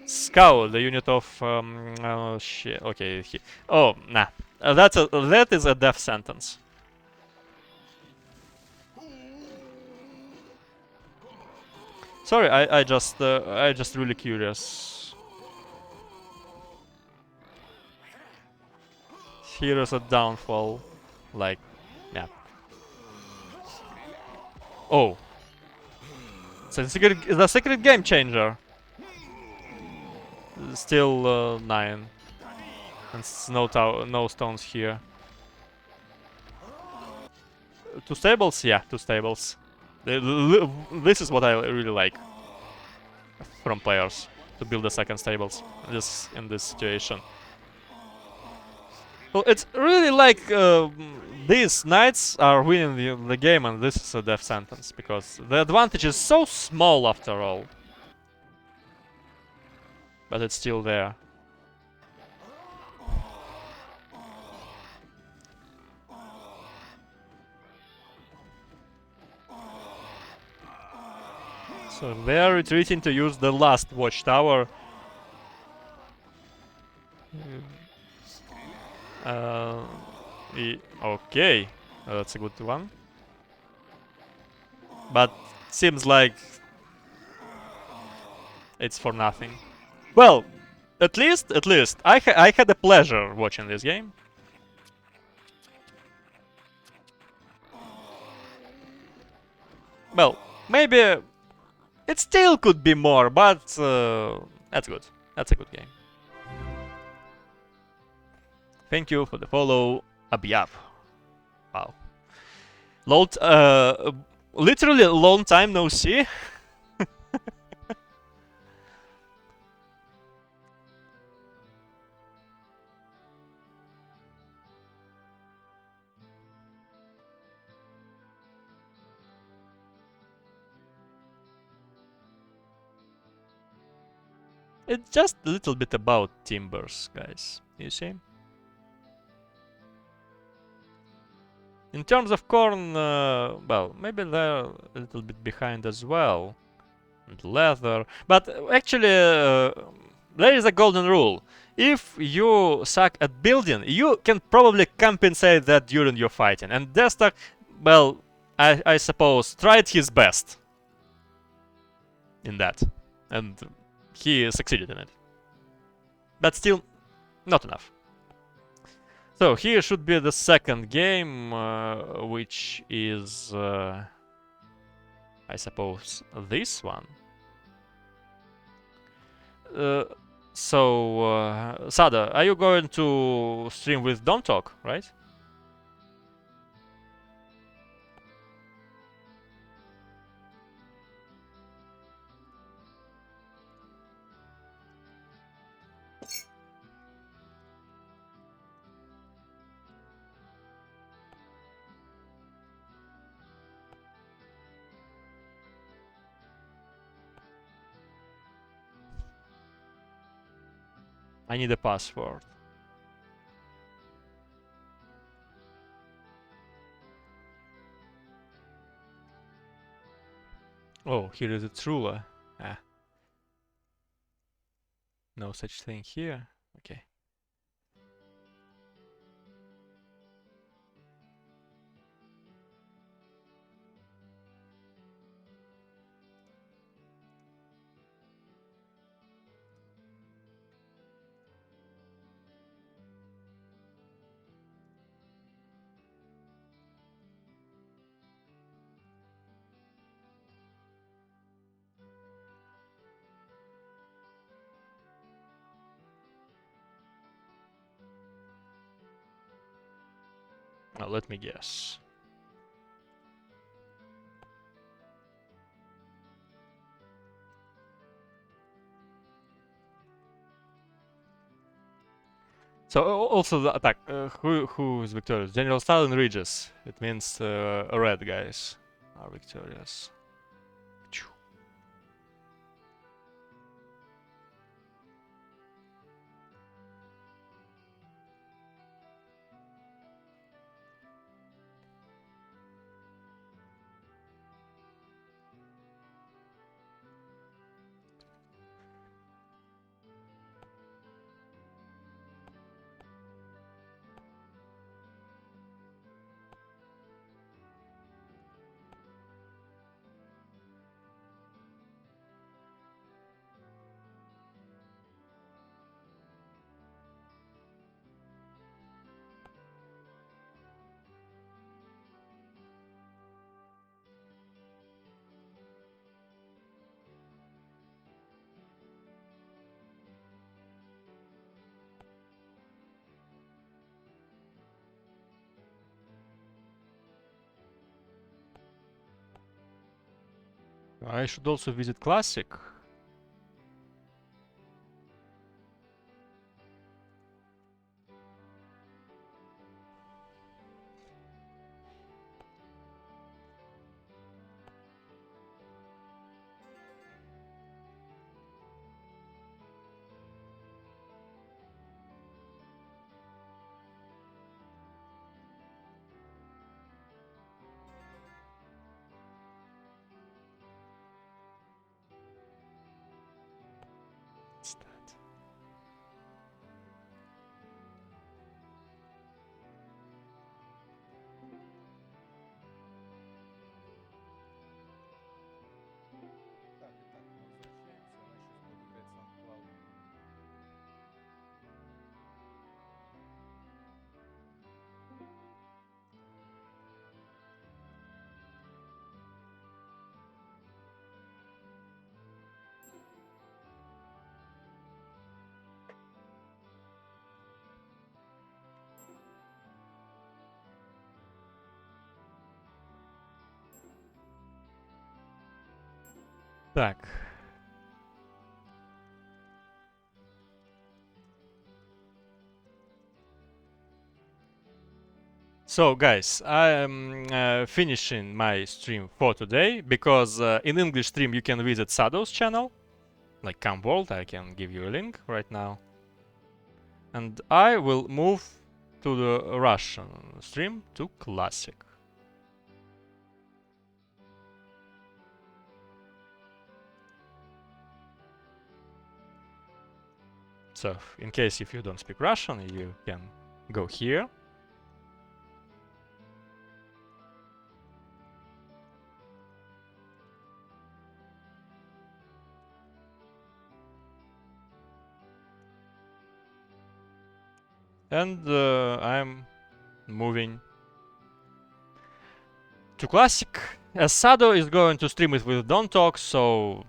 Scout, the unit of... oh shit, okay. Oh, nah. That is a death sentence. Sorry, I just really curious. Here is a downfall, like, yeah. Oh, it's the secret game changer. Still 9, and no stones here. 2 stables, yeah, 2 stables. This is what I really like from players, to build the second stables in this situation. Well, it's really like these knights are winning the game, and this is a death sentence because the advantage is so small after all. but it's still there. So they're retreating to use the last watchtower. Okay, that's a good one. But seems like it's for nothing. Well, at least, I had a pleasure watching this game. Well, maybe it still could be more, but that's good. That's a good game. Thank you for the follow, Abiab. Wow. Literally a long time no see. It's just a little bit about timbers, guys. You see? In terms of corn, well, maybe they're a little bit behind as well. And leather. But actually, there is a golden rule. If you suck at building, you can probably compensate that during your fighting. And DestaH, well, I suppose, tried his best in that. And he succeeded in it. But still, not enough. So here should be the second game, which is, I suppose, this one. Sada, are you going to stream with Don't Talk, right? I need a password. Oh, here is a ruler. Ah. No such thing here. Okay. Now let me guess. So also the attack. Who is victorious? GeneralSTAR and Regis. It means red guys are victorious. I should also visit Classic. Так. So guys, I am finishing my stream for today because in English stream you can visit Sadow's channel, like Come World. I can give you a link right now, and I will move to the Russian stream to Classic. So in case if you don't speak Russian, you can go here. And I'm moving to Classic. As Sado is going to stream it with Don't Talk, so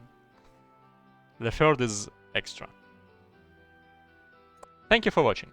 the third is extra. Thank you for watching.